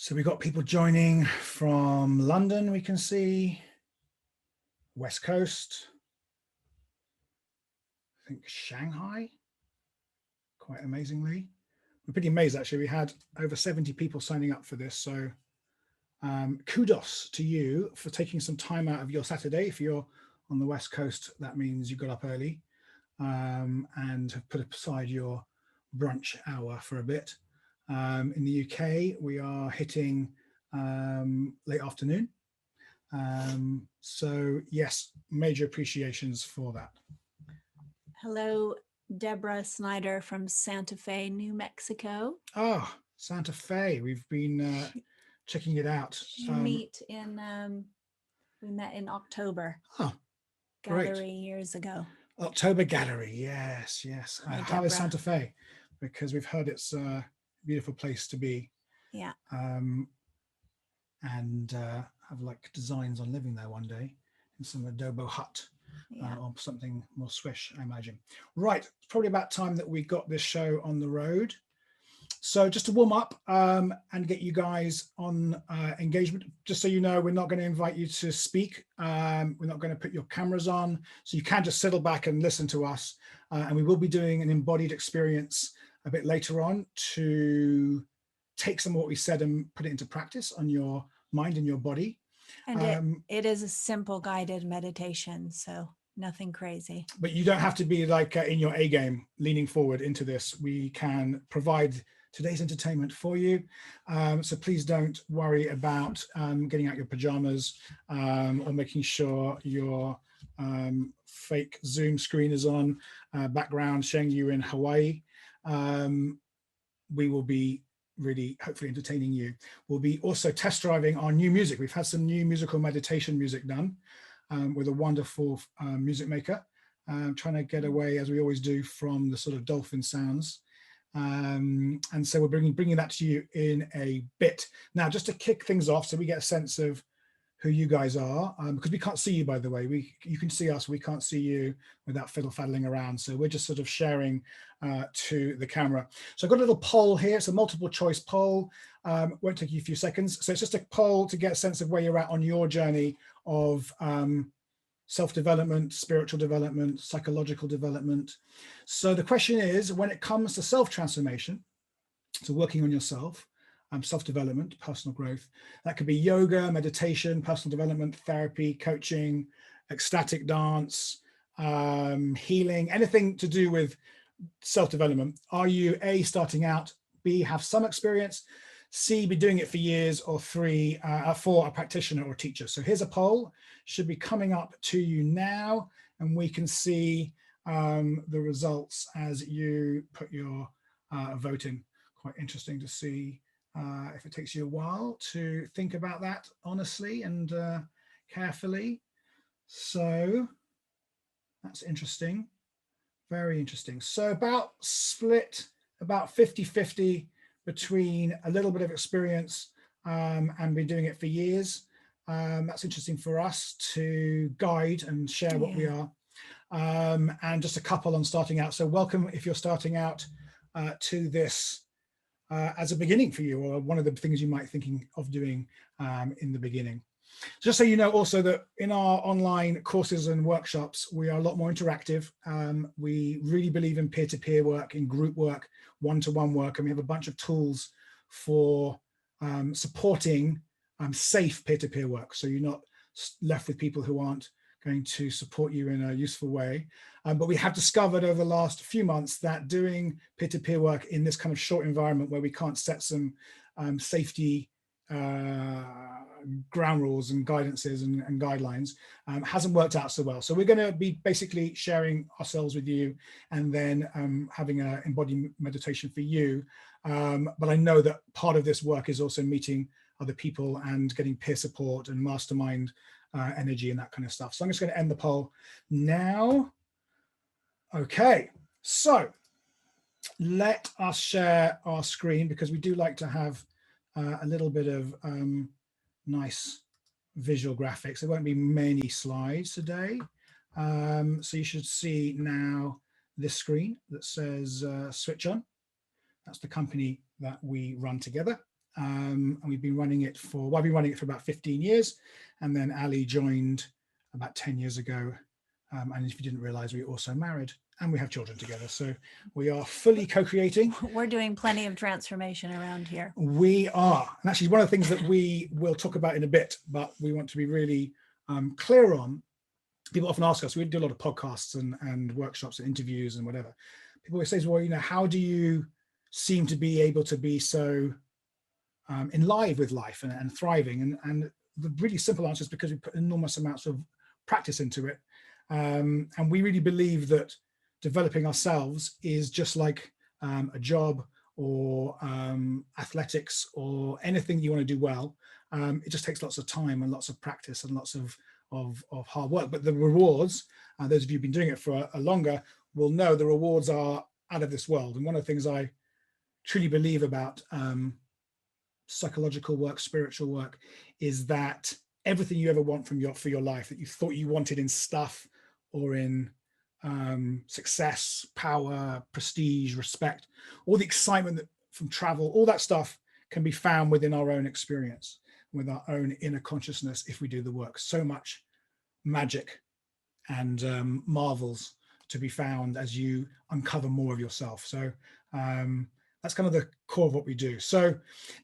So we've got people joining from London, we can see, West Coast, I think Shanghai, quite amazingly. We're pretty amazed, actually. We had over 70 people signing up for this. So kudos to you for taking some time out of your Saturday. If you're on the West Coast, that means you got up early and have put aside your brunch hour for a bit. In the UK, we are hitting late afternoon. So yes, major appreciations for that. Hello, Deborah Snyder from Santa Fe, New Mexico. Oh, Santa Fe. We've been checking it out. We met in October. Oh, Gallery great. years ago. October Gallery. Yes, yes. Hi, how is Deborah. Santa Fe? Because we've heard it's a beautiful place to be. Yeah. And have like designs on living there one day in some adobo hut. Yeah. Or something more swish, I imagine. Right, it's probably about time that we got this show on the road. So just to warm up and get you guys on engagement, just so you know, we're not going to invite you to speak. We're not going to put your cameras on. So you can just settle back and listen to us. And we will be doing an embodied experience a bit later on to take some of what we said and put it into practice on your mind and your body. And it is a simple guided meditation, so nothing crazy. But you don't have to be like in your A game, leaning forward into this. We can provide today's entertainment for you. So please don't worry about getting out your pajamas or making sure your fake Zoom screen is on, background showing you in Hawaii. We will be really hopefully entertaining you. We'll be also test driving our new music. We've had some new musical meditation music done with a wonderful music maker, trying to get away, as we always do, from the sort of dolphin sounds. And so we're bringing that to you in a bit. Now, just to kick things off, so we get a sense of who you guys are, because we can't see you, by the way. You can see us, we can't see you without fiddle-faddling around. So we're just sort of sharing to the camera. So I've got a little poll here. It's a multiple choice poll. Won't take you a few seconds. So it's just a poll to get a sense of where you're at on your journey of self-development, spiritual development, psychological development. So the question is, when it comes to self-transformation, so working on yourself, self-development, personal growth, that could be yoga, meditation, personal development, therapy, coaching, ecstatic dance, healing, anything to do with self-development. Are you A, starting out, B, have some experience, C, be doing it for years, or 4, a practitioner or teacher? So here's a poll, should be coming up to you now, and we can see the results as you put your vote in. Quite interesting to see if it takes you a while to think about that honestly and carefully. So that's interesting, very interesting. So about split, about 50-50 between a little bit of experience and been doing it for years. That's interesting for us to guide and share what we are. And just a couple on starting out. So welcome if you're starting out to this as a beginning for you, or one of the things you might thinking of doing in the beginning. Just so you know also that in our online courses and workshops, we are a lot more interactive. We really believe in peer-to-peer work, in group work, one-to-one work, and we have a bunch of tools for supporting safe peer-to-peer work. So you're not left with people who aren't going to support you in a useful way. But we have discovered over the last few months that doing peer-to-peer work in this kind of short environment where we can't set some safety ground rules and guidances and guidelines hasn't worked out so well. So we're going to be basically sharing ourselves with you and then having an embodied meditation for you. But I know that part of this work is also meeting other people and getting peer support and mastermind energy and that kind of stuff. So I'm just going to end the poll now. Okay, so let us share our screen because we do like to have a little bit of nice visual graphics. There won't be many slides today. So you should see now this screen that says switch on. That's the company that we run together. and we've been running it for, well, I've been running it for about 15 years. And then Ali joined about 10 years ago. And if you didn't realize, we also married and we have children together. So we are fully co-creating. We're doing plenty of transformation around here. We are. And actually, one of the things that we will talk about in a bit, but we want to be really clear on, people often ask us, we do a lot of podcasts and workshops and interviews and whatever. People always say, well, how do you seem to be able to be so in live with life and thriving? And the really simple answer is because we put enormous amounts of practice into it. And we really believe that developing ourselves is just like a job or athletics or anything you want to do well. It just takes lots of time and lots of practice and lots of hard work. But the rewards, those of you who've been doing it for a longer will know the rewards are out of this world. And one of the things I truly believe about psychological work, spiritual work, is that everything you ever want for your life that you thought you wanted in stuff or in success, power, prestige, respect, all the excitement from travel, all that stuff can be found within our own experience, with our own inner consciousness if we do the work. So much magic and marvels to be found as you uncover more of yourself. So that's kind of the core of what we do. So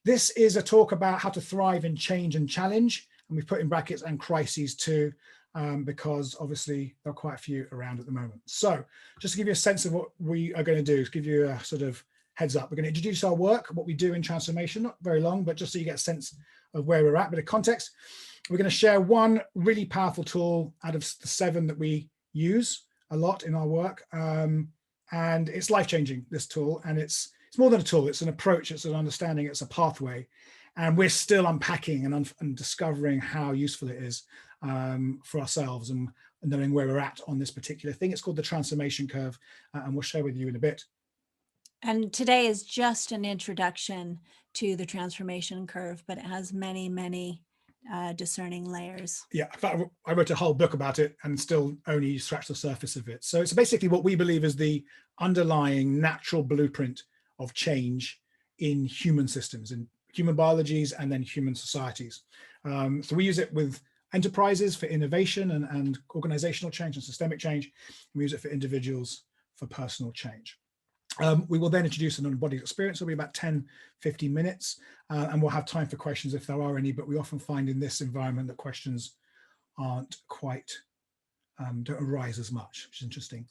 this is a talk about how to thrive in change and challenge. And we've put in brackets and crises too, because obviously there are quite a few around at the moment. So just to give you a sense of what we are going to do, is give you a sort of heads up. We're going to introduce our work, what we do in transformation, not very long, but just so you get a sense of where we're at, a bit of context. We're going to share one really powerful tool out of the 7 that we use a lot in our work. And it's life-changing, this tool. And it's more than a tool, it's an approach, it's an understanding, it's a pathway. And we're still unpacking and discovering how useful it is for ourselves and knowing where we're at on this particular thing. It's called the transformation curve, and we'll share with you in a bit. And today is just an introduction to the transformation curve, but it has many, many discerning layers. Yeah, in fact, I wrote a whole book about it and still only scratched the surface of it. So it's basically what we believe is the underlying natural blueprint of change in human systems, in human biologies and then human societies. So we use it with enterprises for innovation and organizational change and systemic change. We use it for individuals for personal change. We will then introduce an embodied experience. It'll be about 10, 15 minutes, and we'll have time for questions if there are any, but we often find in this environment that questions aren't quite, don't arise as much, which is interesting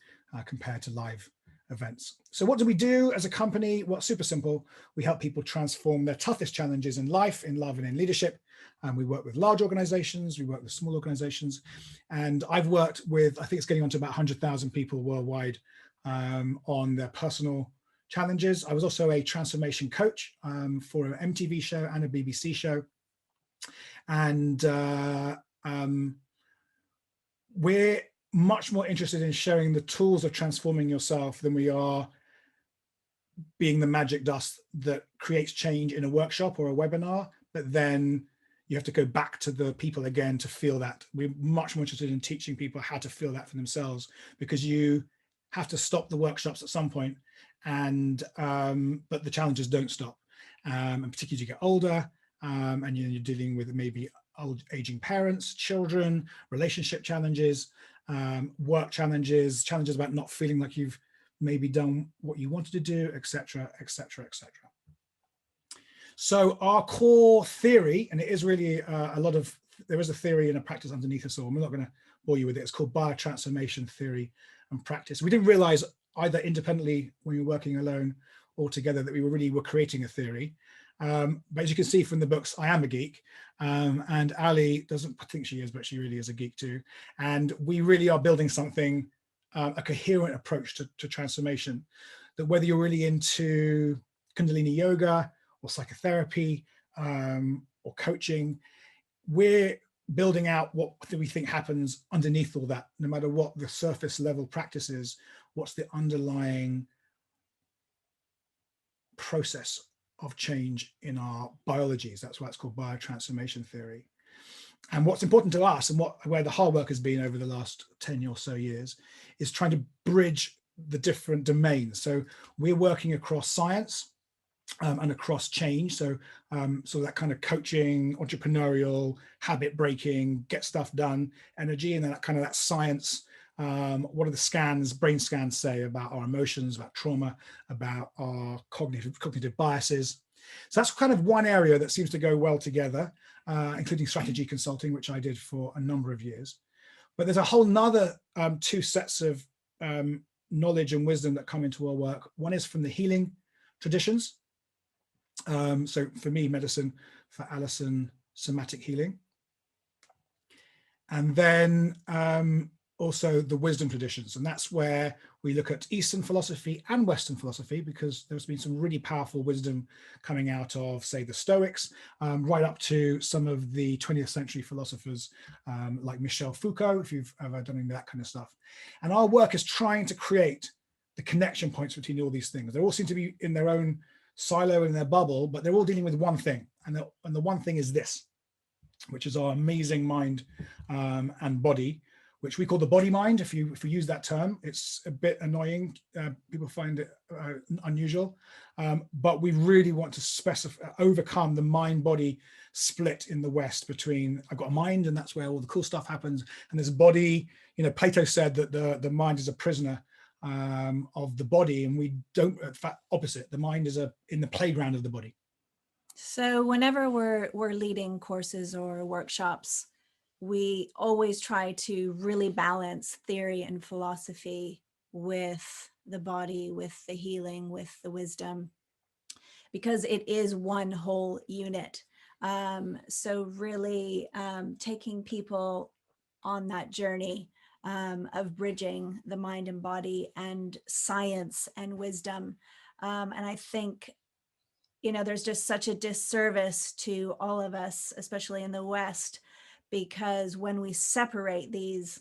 compared to live events. So what do we do as a company? Well, super simple. We help people transform their toughest challenges in life, in love, and in leadership. And we work with large organizations, we work with small organizations. And I've worked with, I think it's getting on to about 100,000 people worldwide on their personal challenges. I was also a transformation coach for an MTV show and a BBC show. And we're much more interested in sharing the tools of transforming yourself than we are being the magic dust that creates change in a workshop or a webinar, but then you have to go back to the people again to feel that. We're much more interested in teaching people how to feel that for themselves, because you have to stop the workshops at some point, and but the challenges don't stop, and particularly as you get older, and you're dealing with maybe old aging parents, children, relationship challenges, work challenges, challenges about not feeling like you've maybe done what you wanted to do, etc., etc., etc. So our core theory, and it is really there is a theory and a practice underneath us all. I'm not going to bore you with it. It's called Biotransformation Theory and Practice. We didn't realize either independently when we were working alone or together that we were creating a theory. But as you can see from the books, I am a geek, and Ali doesn't think she is, but she really is a geek too. And we really are building something, a coherent approach to transformation, that whether you're really into Kundalini yoga or psychotherapy or coaching, we're building out what we think happens underneath all that, no matter what the surface level practice is, what's the underlying process of change in our biologies. That's why it's called biotransformation theory. And what's important to us, and where the hard work has been over the last 10 or so years, is trying to bridge the different domains. So we're working across science, and across change. So, so that kind of coaching, entrepreneurial, habit breaking, get stuff done energy, and then that kind of that science. What do the scans, brain scans say about our emotions, about trauma, about our cognitive biases? So that's kind of one area that seems to go well together, including strategy consulting, which I did for a number of years. But there's a whole nother two sets of knowledge and wisdom that come into our work. One is from the healing traditions. So for me, medicine, for Alison, somatic healing. And then also the wisdom traditions. And that's where we look at Eastern philosophy and Western philosophy, because there's been some really powerful wisdom coming out of, say, the Stoics, right up to some of the 20th century philosophers like Michel Foucault, if you've ever done any of that kind of stuff. And our work is trying to create the connection points between all these things. They all seem to be in their own silo, in their bubble, but they're all dealing with one thing. And the one thing is this, which is our amazing mind and body, which we call the body mind. If we use that term, it's a bit annoying. People find it unusual, but we really want to overcome the mind body split in the West between, I've got a mind and that's where all the cool stuff happens, and there's a body. You know, Plato said that the mind is a prisoner of the body, and we don't, in fact, opposite. The mind is in the playground of the body. So whenever we're leading courses or workshops, we always try to really balance theory and philosophy with the body, with the healing, with the wisdom, because it is one whole unit. So really taking people on that journey of bridging the mind and body and science and wisdom. And I think, you know, there's just such a disservice to all of us, especially in the West, because when we separate these,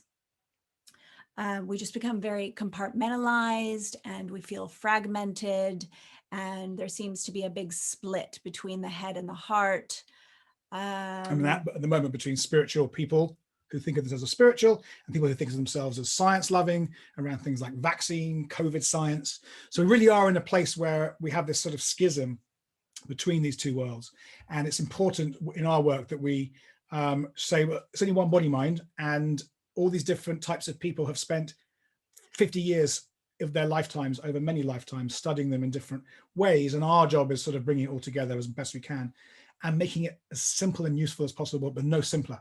we just become very compartmentalized and we feel fragmented, and there seems to be a big split between the head and the heart. I mean, that at the moment, between spiritual people who think of themselves as spiritual and people who think of themselves as science loving around things like vaccine, COVID science. So we really are in a place where we have this sort of schism between these two worlds. And it's important in our work that we say, well, it's only one body mind, and all these different types of people have spent 50 years of their lifetimes, over many lifetimes, studying them in different ways. And our job is sort of bringing it all together as best we can and making it as simple and useful as possible, but no simpler.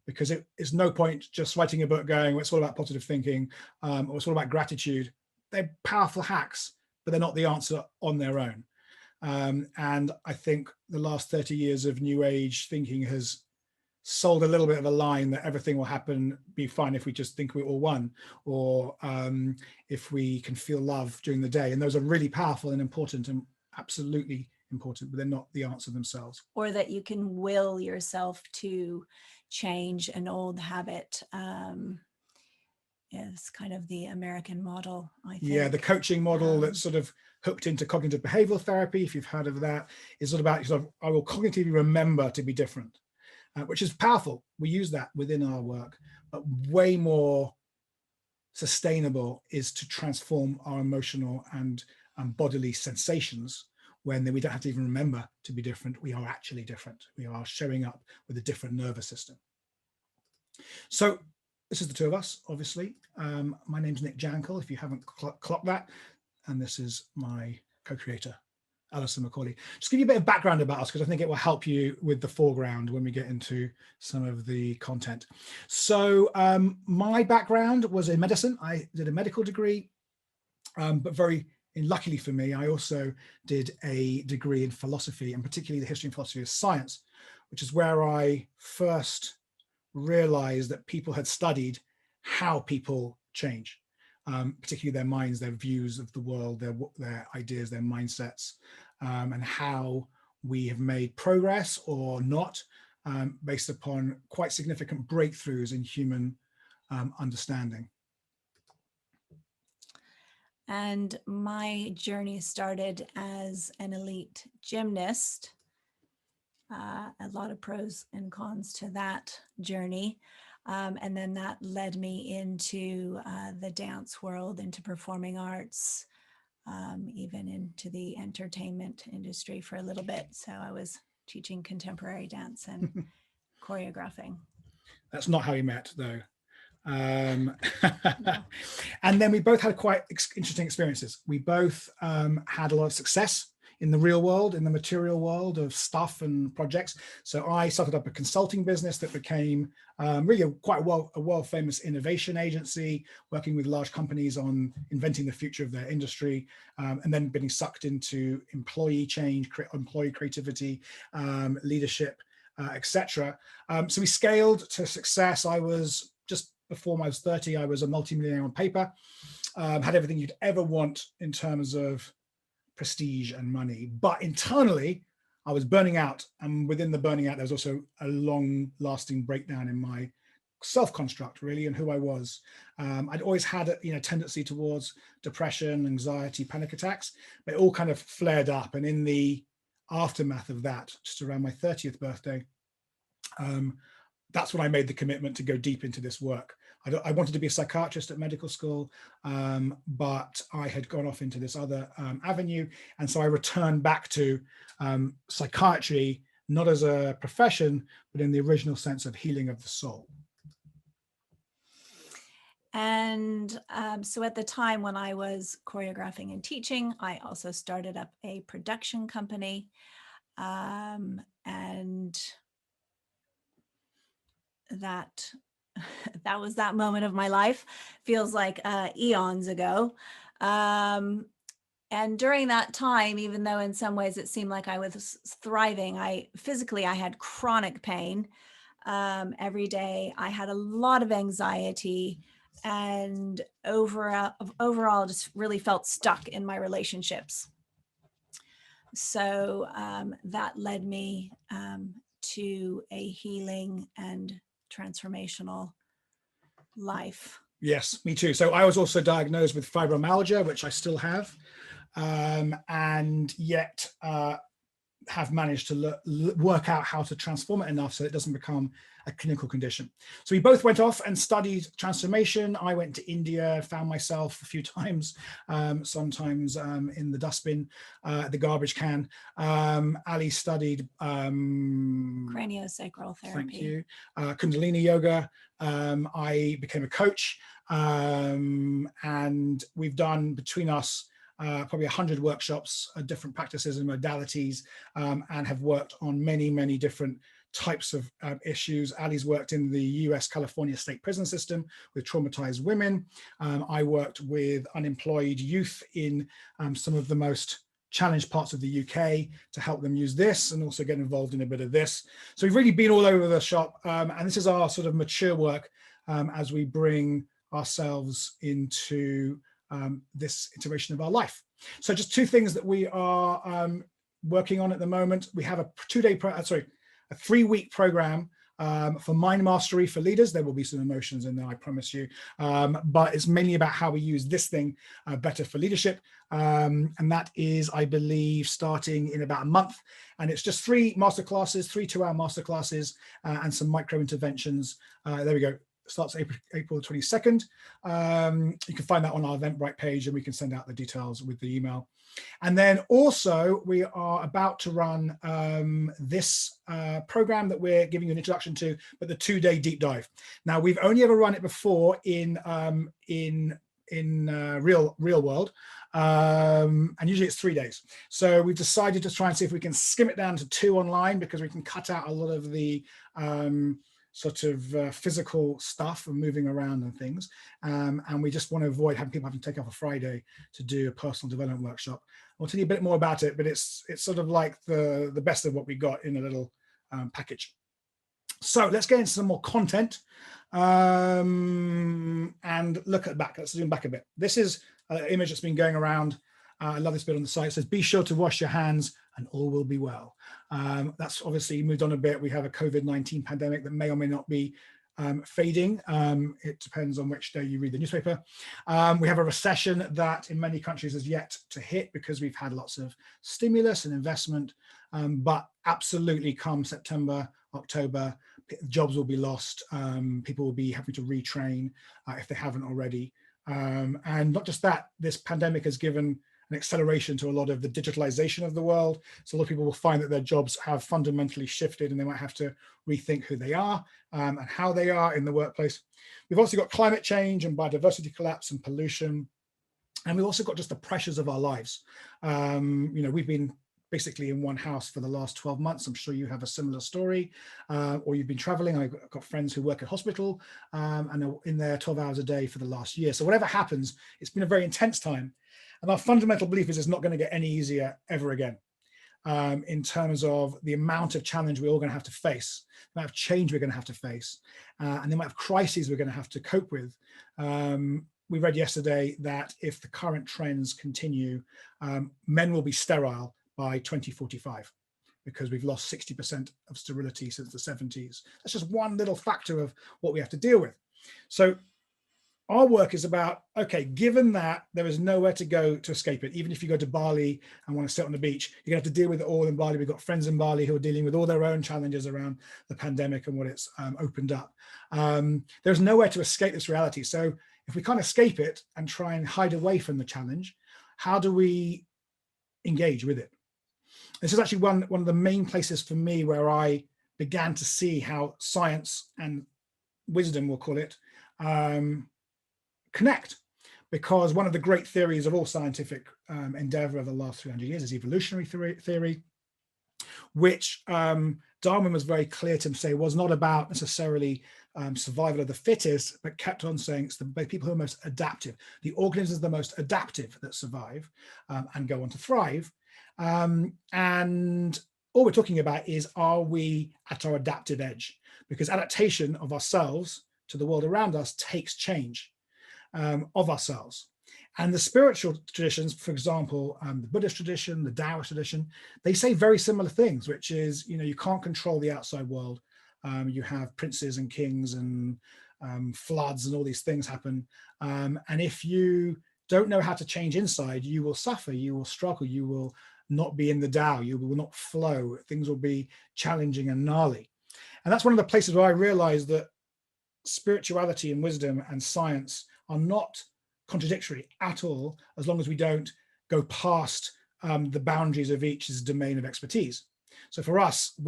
Because it's no point just writing a book going, well, it's all about positive thinking, or it's all about gratitude. They're powerful hacks, but they're not the answer on their own. And I think the last 30 years of New Age thinking has sold a little bit of a line that everything will be fine if we just think we're all one, or if we can feel love during the day. And those are really powerful and important and absolutely important, but they're not the answer themselves. Or that you can will yourself to change an old habit. Is kind of the American model, I think. Yeah, the coaching model that's sort of hooked into cognitive behavioral therapy, if you've heard of that, is sort of I will cognitively remember to be different, which is powerful. We use that within our work, but way more sustainable is to transform our emotional and bodily sensations when we don't have to even remember to be different. We are actually different. We are showing up with a different nervous system. So this is the two of us, obviously. My name's Nick Jankel, if you haven't clocked that. And this is my co-creator, Alison McCauley. Just give you a bit of background about us, because I think it will help you with the foreground when we get into some of the content. So my background was in medicine. I did a medical degree, but luckily for me, I also did a degree in philosophy, and particularly the history and philosophy of science, which is where I first realized that people had studied how people change, particularly their minds, their views of the world, their ideas, their mindsets, and how we have made progress or not, based upon quite significant breakthroughs in human understanding. And my journey started as an elite gymnast. A lot of pros and cons to that journey. And then that led me into the dance world, into performing arts, even into the entertainment industry for a little bit. So I was teaching contemporary dance and choreographing. That's not how we met, though. No. And then we both had quite interesting experiences. We both had a lot of success in the real world, in the material world of stuff and projects. So I started up a consulting business that became really a world famous innovation agency, working with large companies on inventing the future of their industry, and then getting sucked into employee change, employee creativity, leadership, etc. So we scaled to success. I was just before I was 30, I was a multimillionaire on paper, had everything you'd ever want in terms of prestige and money, but internally I was burning out, and within the burning out there was also a long lasting breakdown in my self-construct, really, and who I was. I'd always had a tendency towards depression, anxiety, panic attacks, but it all kind of flared up. And in the aftermath of that, just around my 30th birthday, that's when I made the commitment to go deep into this work. I wanted to be a psychiatrist at medical school, but I had gone off into this other avenue. And so I returned back to psychiatry, not as a profession, but in the original sense of healing of the soul. And so at the time when I was choreographing and teaching, I also started up a production company. And that was that moment of my life. Feels like eons ago. And during that time, even though in some ways it seemed like I was thriving, I had chronic pain every day. I had a lot of anxiety, and overall just really felt stuck in my relationships. So that led me to a healing and transformational life. Yes, me too. So I was also diagnosed with fibromyalgia, which I still have, and yet have managed to work out how to transform it enough so it doesn't become a clinical condition. So we both went off and studied transformation. I went to India, found myself a few times, sometimes in the dustbin, the garbage can. Ali studied craniosacral therapy. Thank you. Kundalini yoga. I became a coach, and we've done between us probably 100 workshops, different practices and modalities, and have worked on many, many different types of issues. Ali's worked in the US California state prison system with traumatized women. I worked with unemployed youth in some of the most challenged parts of the UK to help them use this, and also get involved in a bit of this. So we've really been all over the shop, and this is our sort of mature work as we bring ourselves into this iteration of our life. So just two things that we are working on at the moment. We have a 3-week program for mind mastery for leaders. There will be some emotions in there, I promise you, but it's mainly about how we use this thing better for leadership, and that is, I believe, starting in about a month. And it's just 3 masterclasses, 3 2-hour masterclasses, and some micro interventions. There we go. Starts April 22nd. You can find that on our Eventbrite page, and we can send out the details with the email. And then also we are about to run this program that we're giving you an introduction to, but the 2-day deep dive. Now, we've only ever run it before in real world, and usually it's 3 days. So we've decided to try and see if we can skim it down to 2 online, because we can cut out a lot of the sort of physical stuff and moving around and things, and we just want to avoid having people having to take off a Friday to do a personal development workshop. I'll tell you a bit more about it, but it's sort of like the best of what we got in a little package. So let's get into some more content, and look at back. Let's zoom back a bit. This is an image that's been going around. I love this bit on the site. It says, "Be sure to wash your hands and all will be well." That's obviously moved on a bit. We have a COVID-19 pandemic that may or may not be fading. It depends on which day you read the newspaper. We have a recession that in many countries has yet to hit, because we've had lots of stimulus and investment, but absolutely come September, October, jobs will be lost. People will be having to retrain if they haven't already. And not just that, this pandemic has given an acceleration to a lot of the digitalization of the world. So a lot of people will find that their jobs have fundamentally shifted and they might have to rethink who they are and how they are in the workplace. We've also got climate change and biodiversity collapse and pollution. And we've also got just the pressures of our lives. We've been basically in one house for the last 12 months. I'm sure you have a similar story, or you've been traveling. I've got friends who work at hospital and are in there 12 hours a day for the last year. So whatever happens, it's been a very intense time. And our fundamental belief is it's not going to get any easier ever again. In terms of the amount of challenge we're all going to have to face, the amount of change we're going to have to face, and the amount of crises we're going to have to cope with. We read yesterday that if the current trends continue, men will be sterile by 2045 because we've lost 60% of sterility since the 70s. That's just one little factor of what we have to deal with. So our work is about, okay, given that there is nowhere to go to escape it, even if you go to Bali and want to sit on the beach, you're going to have to deal with it all in Bali. We've got friends in Bali who are dealing with all their own challenges around the pandemic and what it's opened up. There's nowhere to escape this reality. So if we can't escape it and try and hide away from the challenge, how do we engage with it? This is actually one of the main places for me where I began to see how science and wisdom, we'll call it, connect. Because one of the great theories of all scientific endeavor of the last 300 years is evolutionary theory, which Darwin was very clear to say was not about necessarily survival of the fittest, but kept on saying it's the people who are most adaptive. The organisms are the most adaptive that survive and go on to thrive. And all we're talking about is, are we at our adaptive edge? Because adaptation of ourselves to the world around us takes change of ourselves. And the spiritual traditions, for example, the Buddhist tradition, the Taoist tradition, they say very similar things, which is, you can't control the outside world. You have princes and kings and floods and all these things happen. And if you don't know how to change inside, you will suffer, you will struggle, you will not be in the Tao, you will not flow, things will be challenging and gnarly. And that's one of the places where I realized that spirituality and wisdom and science are not contradictory at all, as long as we don't go past the boundaries of each's domain of expertise. So for us, the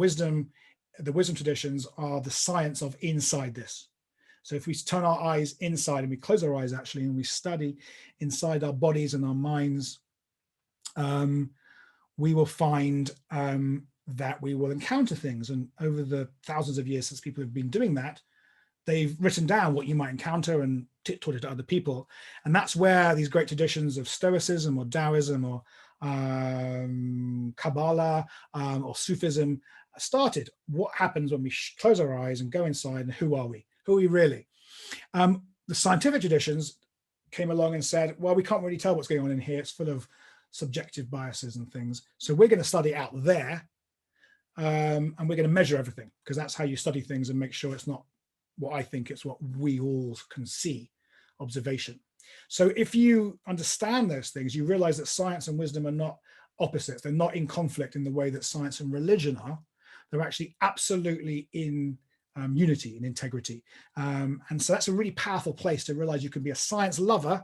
wisdom traditions are the science of inside this. So if we turn our eyes inside and we close our eyes actually, and we study inside our bodies and our minds, we will find that we will encounter things. And over the thousands of years since people have been doing that, they've written down what you might encounter and taught it to other people. And that's where these great traditions of Stoicism or Taoism or Kabbalah or Sufism started. What happens when we close our eyes and go inside, and who are we? Who are we really? The scientific traditions came along and said, well, we can't really tell what's going on in here. It's full of subjective biases and things. So we're going to study out there and we're going to measure everything, because that's how you study things and make sure it's not what I think, it's what we all can see, observation. So if you understand those things, you realize that science and wisdom are not opposites. They're not in conflict in the way that science and religion are. They're actually absolutely in unity and integrity. And so that's a really powerful place to realize you can be a science lover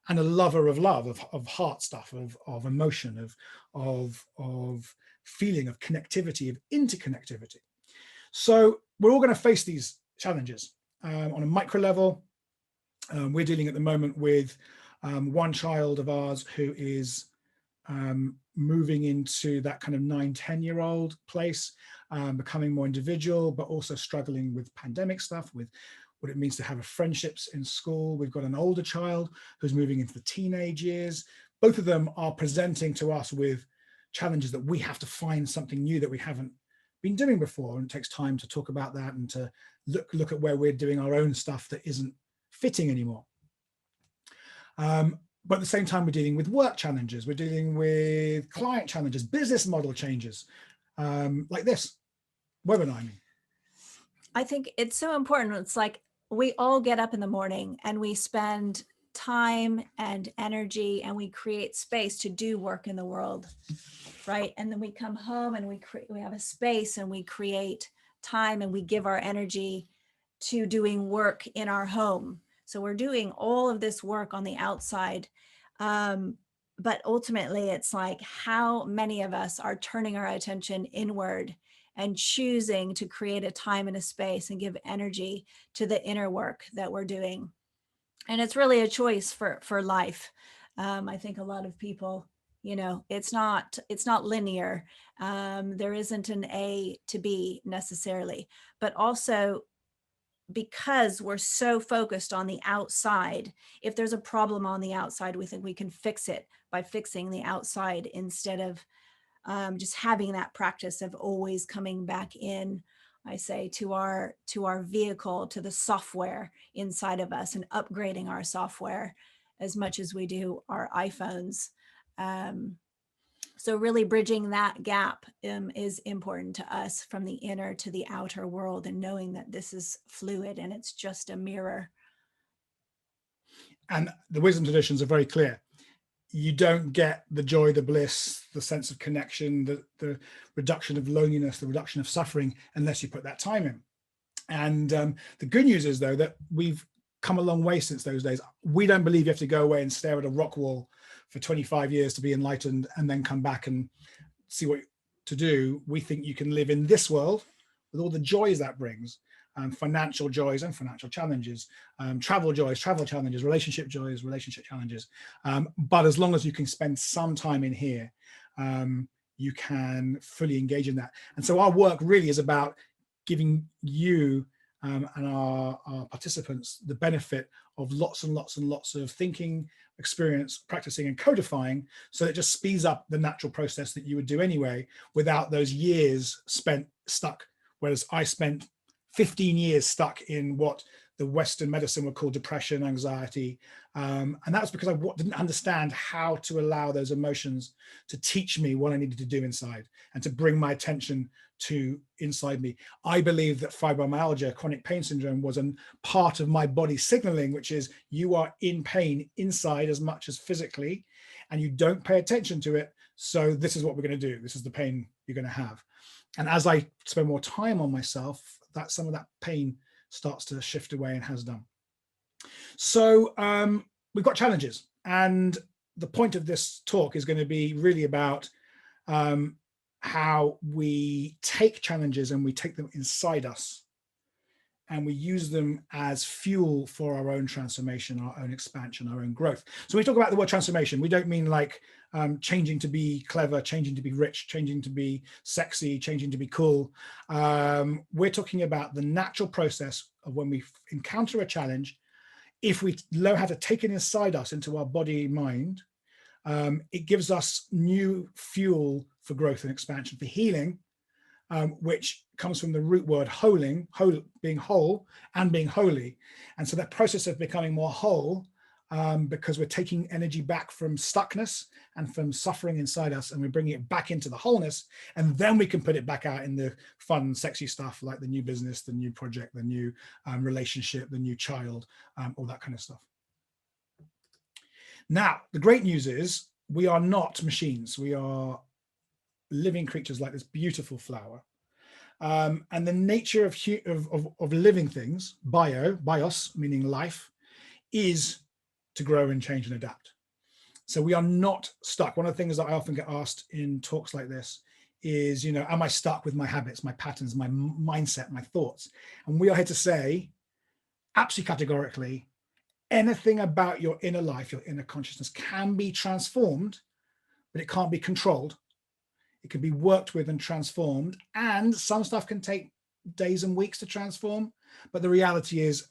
and a lover of love, of heart stuff, of emotion, of feeling, of connectivity, of interconnectivity. So we're all going to face these challenges on a micro level. We're dealing at the moment with one child of ours who is moving into that kind of 9-10-year-old place, becoming more individual, but also struggling with pandemic stuff, with what it means to have friendships in school. We've got an older child who's moving into the teenage years. Both of them are presenting to us with challenges that we have to find something new that we haven't been doing before. And it takes time to talk about that and to look at where we're doing our own stuff that isn't fitting anymore. But at the same time, we're dealing with work challenges. We're dealing with client challenges, business model changes, like this webinar. I think it's so important. It's like we all get up in the morning and we spend time and energy and we create space to do work in the world, right? And then we come home and we have a space and we create time and we give our energy to doing work in our home. So we're doing all of this work on the outside. but ultimately it's like, how many of us are turning our attention inward and choosing to create a time and a space and give energy to the inner work that we're doing. And it's really a choice for life. I think a lot of people, it's not linear. There isn't an A to B necessarily, but also because we're so focused on the outside, if there's a problem on the outside, we think we can fix it by fixing the outside instead of just having that practice of always coming back in, I say, to our vehicle, to the software inside of us, and upgrading our software as much as we do our iPhones. So really bridging that gap is important to us, from the inner to the outer world, and knowing that this is fluid and it's just a mirror. And the wisdom traditions are very clear. You don't get the joy, the bliss, the sense of connection, the reduction of loneliness, the reduction of suffering, unless you put that time in. And the good news is, though, that we've come a long way since those days. We don't believe you have to go away and stare at a rock wall for 25 years to be enlightened and then come back and see what to do. We think you can live in this world with all the joys that brings, financial joys and financial challenges, travel joys, travel challenges, relationship joys, relationship challenges. But as long as you can spend some time in here, you can fully engage in that. And so our work really is about giving you and our participants the benefit of lots and lots and lots of thinking, experience, practicing, and codifying, so that it just speeds up the natural process that you would do anyway, without those years spent stuck. Whereas I spent 15 years stuck in what the Western medicine would call depression, anxiety. And that was because I didn't understand how to allow those emotions to teach me what I needed to do inside, and to bring my attention to inside me. I believe that fibromyalgia, chronic pain syndrome, was a part of my body signaling, which is, you are in pain inside as much as physically, and you don't pay attention to it. So this is what we're going to do. This is the pain you're going to have. And as I spend more time on myself, that some of that pain starts to shift away, and has done. So we've got challenges, and the point of this talk is going to be really about how we take challenges and we take them inside us, and we use them as fuel for our own transformation, our own expansion, our own growth. So when we talk about the word transformation, we don't mean like changing to be clever, changing to be rich, changing to be sexy, changing to be cool. We're talking about the natural process of when we encounter a challenge. If we know how to take it inside us into our body, mind, it gives us new fuel for growth and expansion, for healing, which comes from the root word being whole and being holy. And so that process of becoming more whole, because we're taking energy back from stuckness and from suffering inside us, and we're bringing it back into the wholeness, and then we can put it back out in the fun, sexy stuff, like the new business, the new project, the new relationship, the new child, all that kind of stuff. Now, the great news is, we are not machines. We are living creatures like this beautiful flower. And the nature of living things, bios, meaning life, is to grow and change and adapt. So we are not stuck. One of the things that I often get asked in talks like this is, am I stuck with my habits, my patterns, my mindset, my thoughts? And we are here to say, absolutely categorically, anything about your inner life, your inner consciousness, can be transformed, but it can't be controlled. It can be worked with and transformed, and some stuff can take days and weeks to transform. But the reality is,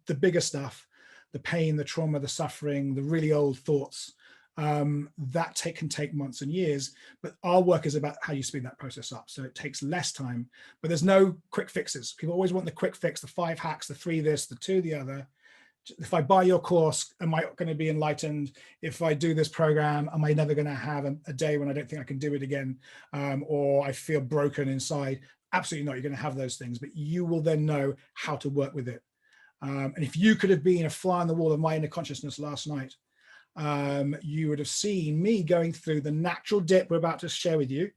the bigger stuff, the pain, the trauma, the suffering, the really old thoughts, that can take months and years. But our work is about how you speed that process up, so it takes less time. But there's no quick fixes. People always want the quick fix, the 5 hacks, the 3 this, the 2 the other. If I buy your course, am I going to be enlightened? If I do this program, am I never going to have a day when I don't think I can do it again? Or I feel broken inside? Absolutely not. You're going to have those things, but you will then know how to work with it. And if you could have been a fly on the wall of my inner consciousness last night, you would have seen me going through the natural dip we're about to share with you.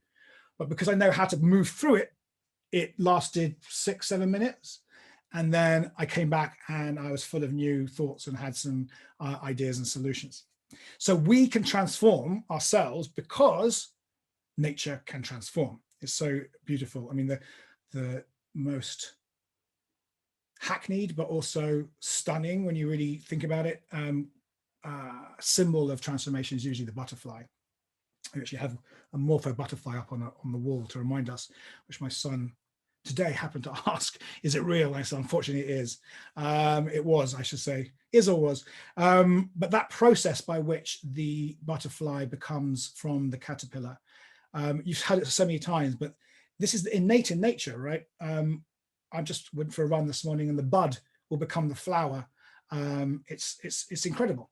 But because I know how to move through it, it lasted 6-7 minutes. And then I came back and I was full of new thoughts and had some ideas and solutions. So we can transform ourselves because nature can transform. It's so beautiful. I mean, the most hackneyed, but also stunning when you really think about it, symbol of transformation is usually the butterfly. I actually have a morpho butterfly up on the wall to remind us, which my son today happened to ask, is it real? I said, unfortunately it is. It was, I should say, is or was. But that process by which the butterfly becomes from the caterpillar, you've had it so many times, but this is innate in nature, right? I just went for a run this morning and the bud will become the flower. It's incredible.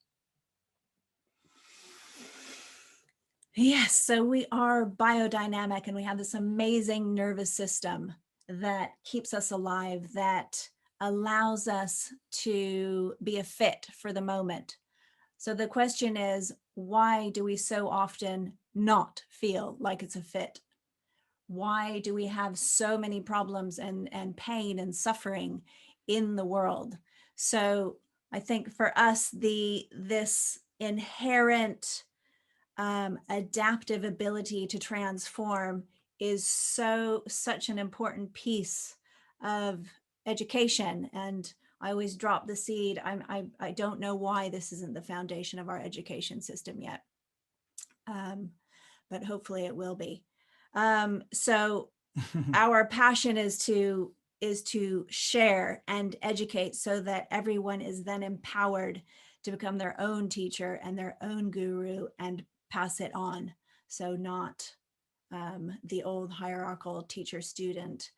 Yes, so we are biodynamic and we have this amazing nervous system that keeps us alive, that allows us to be a fit for the moment. So the question is, why do we so often not feel like it's a fit? Why do we have so many problems and pain and suffering in the world? So I think for us, this inherent adaptive ability to transform is such an important piece of education. And I always drop the seed. I don't know why this isn't the foundation of our education system yet, but hopefully it will be. So our passion is to share and educate so that everyone is then empowered to become their own teacher and their own guru and pass it on. So not the old hierarchical teacher student.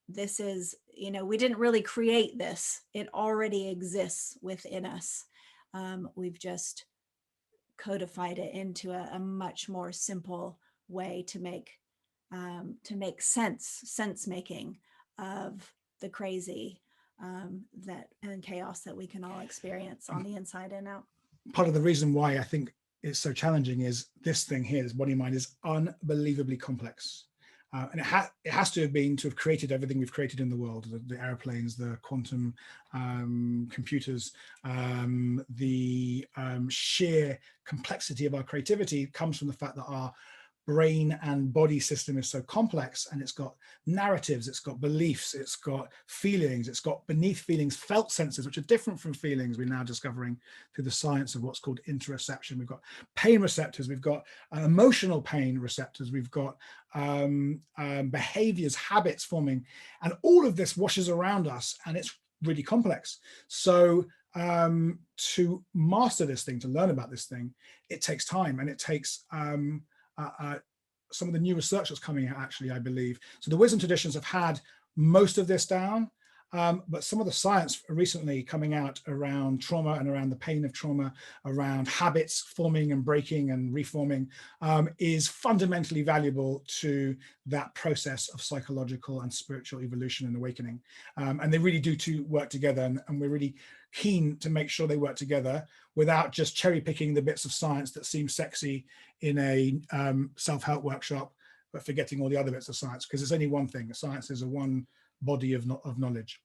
This is, we didn't really create this. It already exists within us. We've just codified it into a much more simple way to make sense making of the crazy and chaos that we can all experience on the inside and out. Part of the reason why I think it's so challenging is this thing here, this body mind, is unbelievably complex. And it has to have been to have created everything we've created in the world, the airplanes, the quantum computers, the sheer complexity of our creativity comes from the fact that our brain and body system is so complex, and it's got narratives, it's got beliefs, it's got feelings, it's got beneath feelings felt senses, which are different from feelings. We're now discovering through the science of what's called interoception. We've got pain receptors, we've got emotional pain receptors, we've got behaviors, habits forming, and all of this washes around us, and it's really complex. So to master this thing, to learn about this thing, it takes time, and it takes some of the new research that's coming out, actually, I believe. So the wisdom traditions have had most of this down, but some of the science recently coming out around trauma and around the pain of trauma, around habits forming and breaking and reforming, is fundamentally valuable to that process of psychological and spiritual evolution and awakening. And they really do work together, and we're really keen to make sure they work together without just cherry picking the bits of science that seem sexy in a self-help workshop, but forgetting all the other bits of science, because it's only one thing. Science is a one body of knowledge.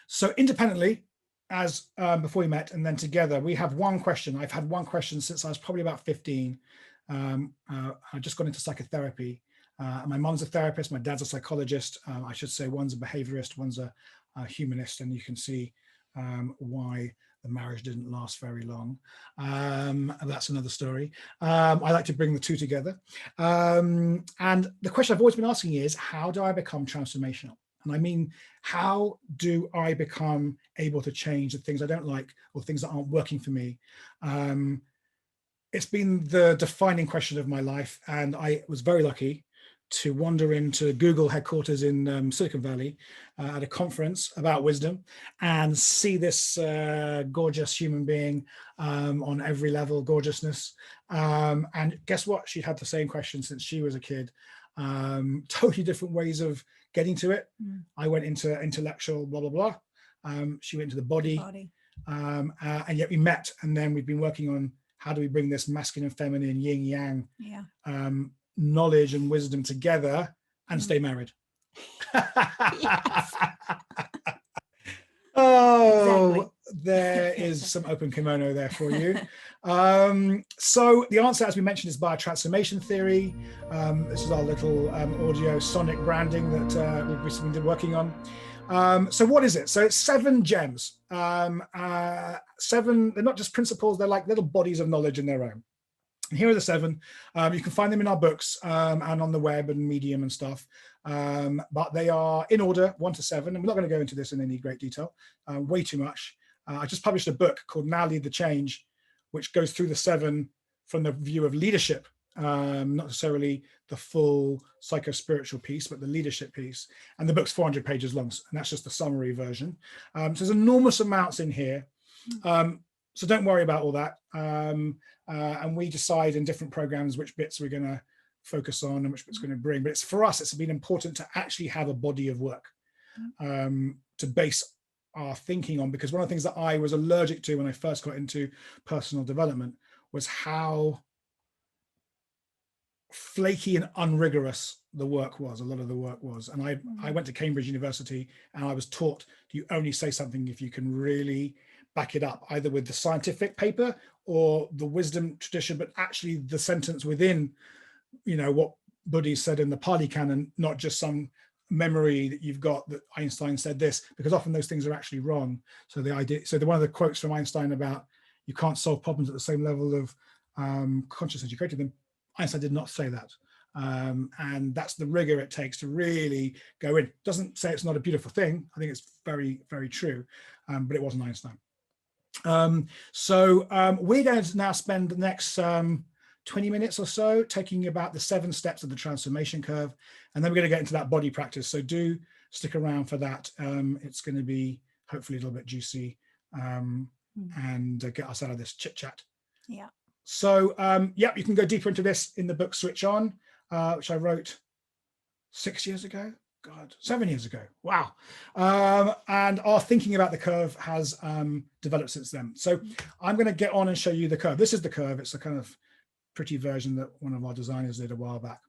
So independently, as before we met, and then together, we have one question. I've had one question since I was probably about 15. I just got into psychotherapy. My mom's a therapist, my dad's a psychologist. I should say one's a behaviorist, one's a humanist, and you can see why the marriage didn't last very long. That's another story. I like to bring the two together. And the question I've always been asking is, how do I become transformational? And I mean, how do I become able to change the things I don't like or things that aren't working for me? It's been the defining question of my life, and I was very lucky to wander into Google headquarters in Silicon Valley at a conference about wisdom and see this gorgeous human being on every level, gorgeousness. And guess what? She'd had the same question since she was a kid. Totally different ways of getting to it. I went into intellectual blah, blah, blah. She went into the body. And yet we met, and then we've been working on how do we bring this masculine, feminine, yin, yang, knowledge and wisdom together and stay married. Yes. Oh, exactly. there is some open kimono there for you. So the answer, as we mentioned, is biotransformation theory. This is our little audio sonic branding that we've recently been working on. So what is it? So it's 7 gems. 7, they're not just principles, they're like little bodies of knowledge in their own. And here are the 7. You can find them in our books and on the web and Medium and stuff. But they are in order 1 to 7. And we're not going to go into this in any great detail, way too much. I just published a book called Now Lead the Change, which goes through the 7 from the view of leadership, not necessarily the full psycho-spiritual piece, but the leadership piece. And the book's 400 pages long, and that's just the summary version. So there's enormous amounts in here. So don't worry about all that. And we decide in different programs which bits we're going to focus on and which bits we're going to bring. But it's, for us, it's been important to actually have a body of work to base our thinking on, because one of the things that I was allergic to when I first got into personal development was how flaky and unrigorous the work was. A lot of the work was. And I went to Cambridge University and I was taught you only say something if you can really back it up, either with the scientific paper or the wisdom tradition, but actually the sentence within, you know, what Buddha said in the Pali Canon, not just some memory that you've got that Einstein said this, because often those things are actually wrong. So the idea, so one of the quotes from Einstein about you can't solve problems at the same level of consciousness you created them, Einstein did not say that. And that's the rigor it takes to really go in. Doesn't say it's not a beautiful thing. I think it's very, very true, but it wasn't Einstein. We're going to now spend the next 20 minutes or so talking about the 7 steps of the transformation curve, and then we're going to get into that body practice. So do stick around for that. It's going to be hopefully a little bit juicy and get us out of this chit chat. Yeah. So yeah, you can go deeper into this in the book Switch On, which I wrote 6 years ago. God, 7 years ago. Wow. And our thinking about the curve has developed since then. So I'm going to get on and show you the curve. This is the curve. It's a kind of pretty version that one of our designers did a while back.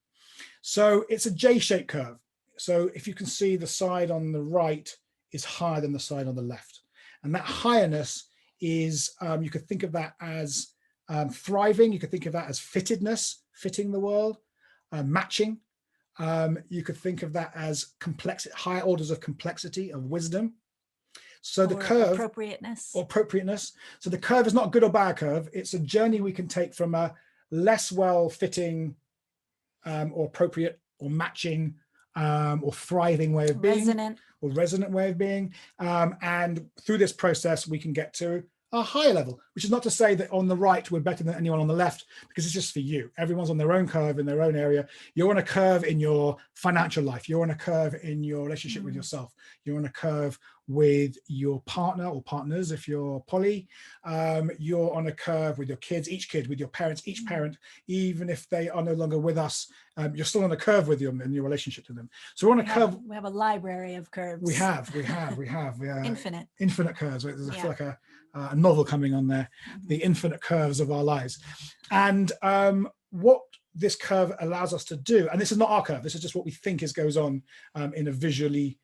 So it's a J-shaped curve. So if you can see, the side on the right is higher than the side on the left. And that highness is, you could think of that as thriving. You could think of that as fittedness, fitting the world, matching. You could think of that as complexity, higher orders of complexity, of wisdom. So the curve, appropriateness. So the curve is not a good or bad curve. It's a journey we can take from a less well-fitting or appropriate or matching or thriving way of being, or resonant way of being. And through this process, we can get to a higher level, which is not to say that on the right we're better than anyone on the left, because it's just for you. Everyone's on their own curve in their own area. You're on a curve in your financial life. You're on a curve in your relationship with yourself. You're on a curve with your partner or partners if you're poly. You're on a curve with your kids, each kid, with your parents, each parent, even if they are no longer with us, you're still on a curve with them in your relationship to them. So we're on a curve. We have a library of curves. We have infinite curves. There's like a novel coming on there, the infinite curves of our lives. And what this curve allows us to do, and this is not our curve, this is just what we think goes on in a visually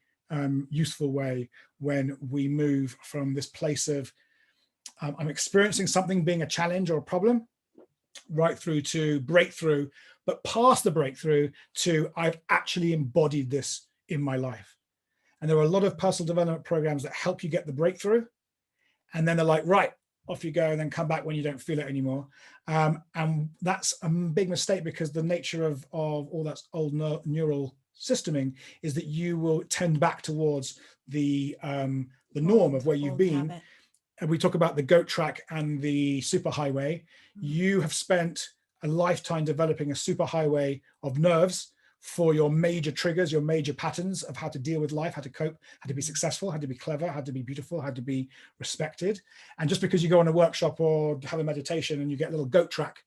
useful way when we move from this place of I'm experiencing something being a challenge or a problem, right through to breakthrough, but past the breakthrough to I've actually embodied this in my life. And there are a lot of personal development programs that help you get the breakthrough, and then they're like, right, off you go, and then come back when you don't feel it anymore. And that's a big mistake, because the nature of all that old neural systeming is that you will tend back towards the norm of where you've been. Habit. And we talk about the goat track and the superhighway. You have spent a lifetime developing a superhighway of nerves for your major triggers, your major patterns of how to deal with life, how to cope, how to be successful, how to be clever, how to be beautiful, how to be respected. And just because you go on a workshop or have a meditation and you get a little goat track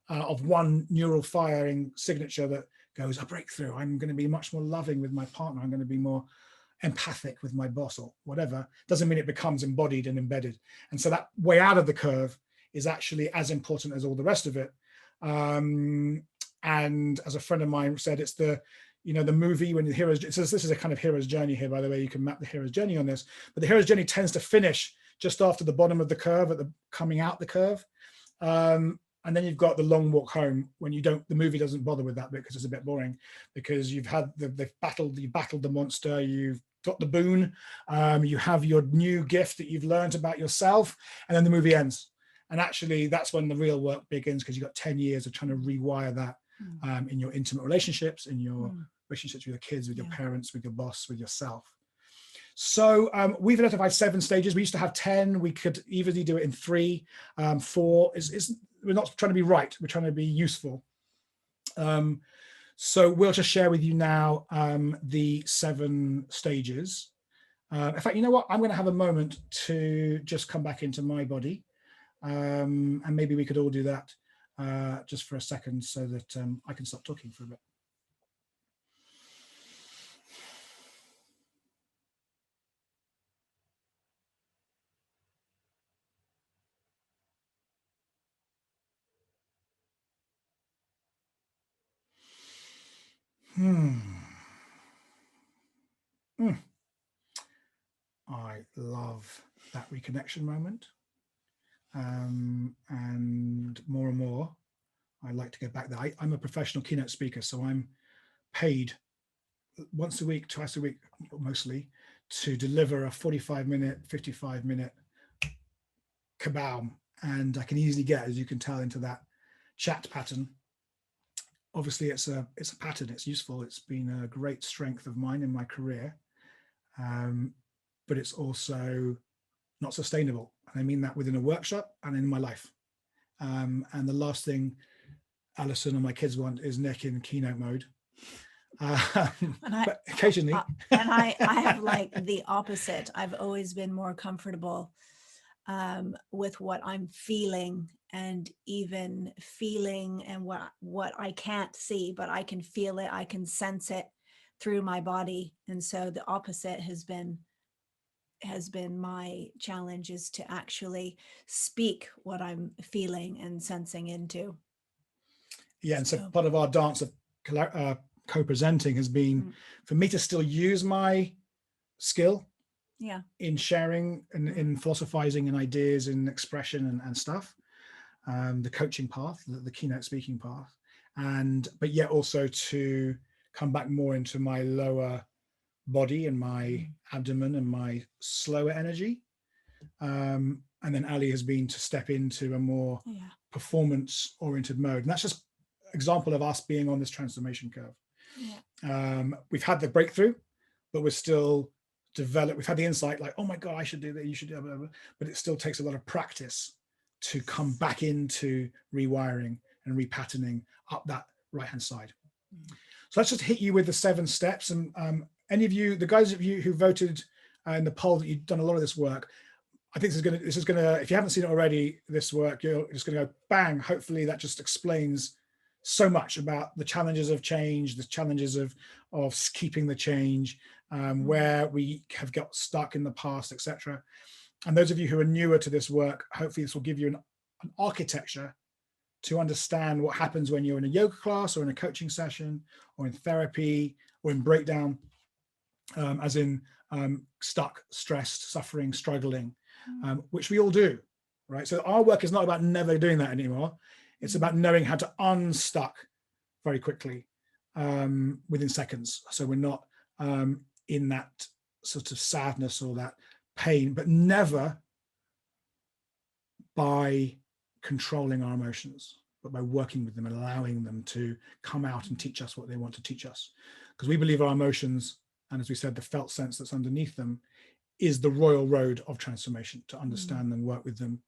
of one neural firing signature that goes, a breakthrough, I'm going to be much more loving with my partner, I'm going to be more empathic with my boss or whatever, doesn't mean it becomes embodied and embedded. And so that way out of the curve is actually as important as all the rest of it. And as a friend of mine said, it's the movie when the hero's, so this is a kind of hero's journey here, by the way. You can map the hero's journey on this, but the hero's journey tends to finish just after the bottom of the curve, coming out the curve. And then you've got the long walk home, when the movie doesn't bother with that bit because it's a bit boring, because you've had you battled the monster, you've got the boon, you have your new gift that you've learned about yourself, and then the movie ends. And actually that's when the real work begins, because you've got 10 years of trying to rewire that in your intimate relationships, in your relationships with your kids, with your parents, with your boss, with yourself. So we've identified 7 stages. We used to have 10. We could easily do it in 3, 4. We're not trying to be right. We're trying to be useful. So we'll just share with you now the 7 stages. In fact, you know what? I'm going to have a moment to just come back into my body. And maybe we could all do that just for a second, so that I can stop talking for a bit. I love that reconnection moment. And more, I like to go back there. I'm a professional keynote speaker, so I'm paid once a week, twice a week, mostly, to deliver a 45-minute, 55-minute kaboom. And I can easily get, as you can tell, into that chat pattern. Obviously, it's a pattern. It's useful. It's been a great strength of mine in my career, but it's also not sustainable. And I mean that within a workshop and in my life. And the last thing Alison and my kids want is Nick in keynote mode. But occasionally. And I have like the opposite. I've always been more comfortable with what I'm feeling, and even feeling, and what I can't see, but I can feel it, I can sense it through my body. And so the opposite has been my challenge, is to actually speak what I'm feeling and sensing into. Yeah, and so part of our dance of co-presenting has been for me to still use my skill in sharing and in philosophizing and ideas and expression and stuff, the coaching path, the keynote speaking path, but yet also to come back more into my lower body and my abdomen and my slower energy. And then Ali has been to step into a more performance oriented mode. And that's just an example of us being on this transformation curve. We've had the breakthrough, but we're still we've had the insight, like, oh my God, I should do that, you should do that, but it still takes a lot of practice to come back into rewiring and repatterning up that right hand side. So let's just hit you with the 7 steps. And any of you, the guys of you who voted in the poll that you've done a lot of this work, I think this is gonna, if you haven't seen it already, this work, you're just gonna go bang. Hopefully that just explains so much about the challenges of change, the challenges of keeping the change, where we have got stuck in the past, etc. And those of you who are newer to this work, hopefully this will give you an architecture to understand what happens when you're in a yoga class or in a coaching session or in therapy or in breakdown, as in stuck, stressed, suffering, struggling, which we all do, right? So our work is not about never doing that anymore. It's about knowing how to unstuck very quickly, within seconds. So we're not in that sort of sadness or that pain, but never by controlling our emotions, but by working with them and allowing them to come out and teach us what they want to teach us. Because we believe our emotions, and as we said, the felt sense that's underneath them, is the royal road of transformation, to understand them, work with them,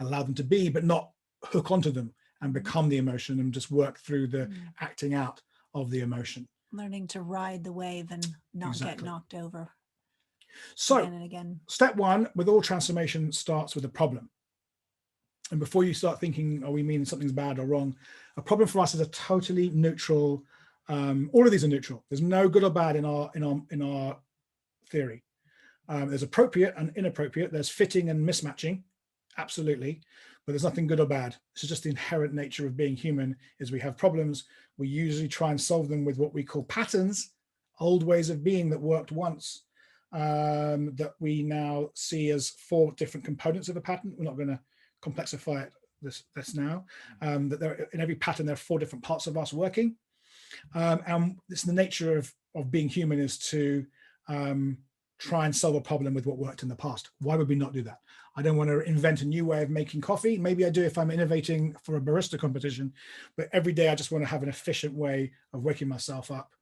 allow them to be, but not hook onto them and become the emotion and just work through the acting out of the emotion. Learning to ride the wave and not get knocked over. So again and again. Step 1 with all transformation starts with a problem. And before you start thinking, oh, we mean something's bad or wrong, a problem for us is a totally neutral. All of these are neutral. There's no good or bad in our theory. There's appropriate and inappropriate. There's fitting and mismatching, absolutely. But there's nothing good or bad. This is just the inherent nature of being human. Is we have problems. We usually try and solve them with what we call patterns, old ways of being that worked once, that we now see as 4 different components of a pattern. We're not going to complexify it this now. That there, in every pattern, there are 4 different parts of us working. And it's the nature of being human is to try and solve a problem with what worked in the past. Why would we not do that? I don't want to invent a new way of making coffee. Maybe I do if I'm innovating for a barista competition, but every day I just want to have an efficient way of waking myself up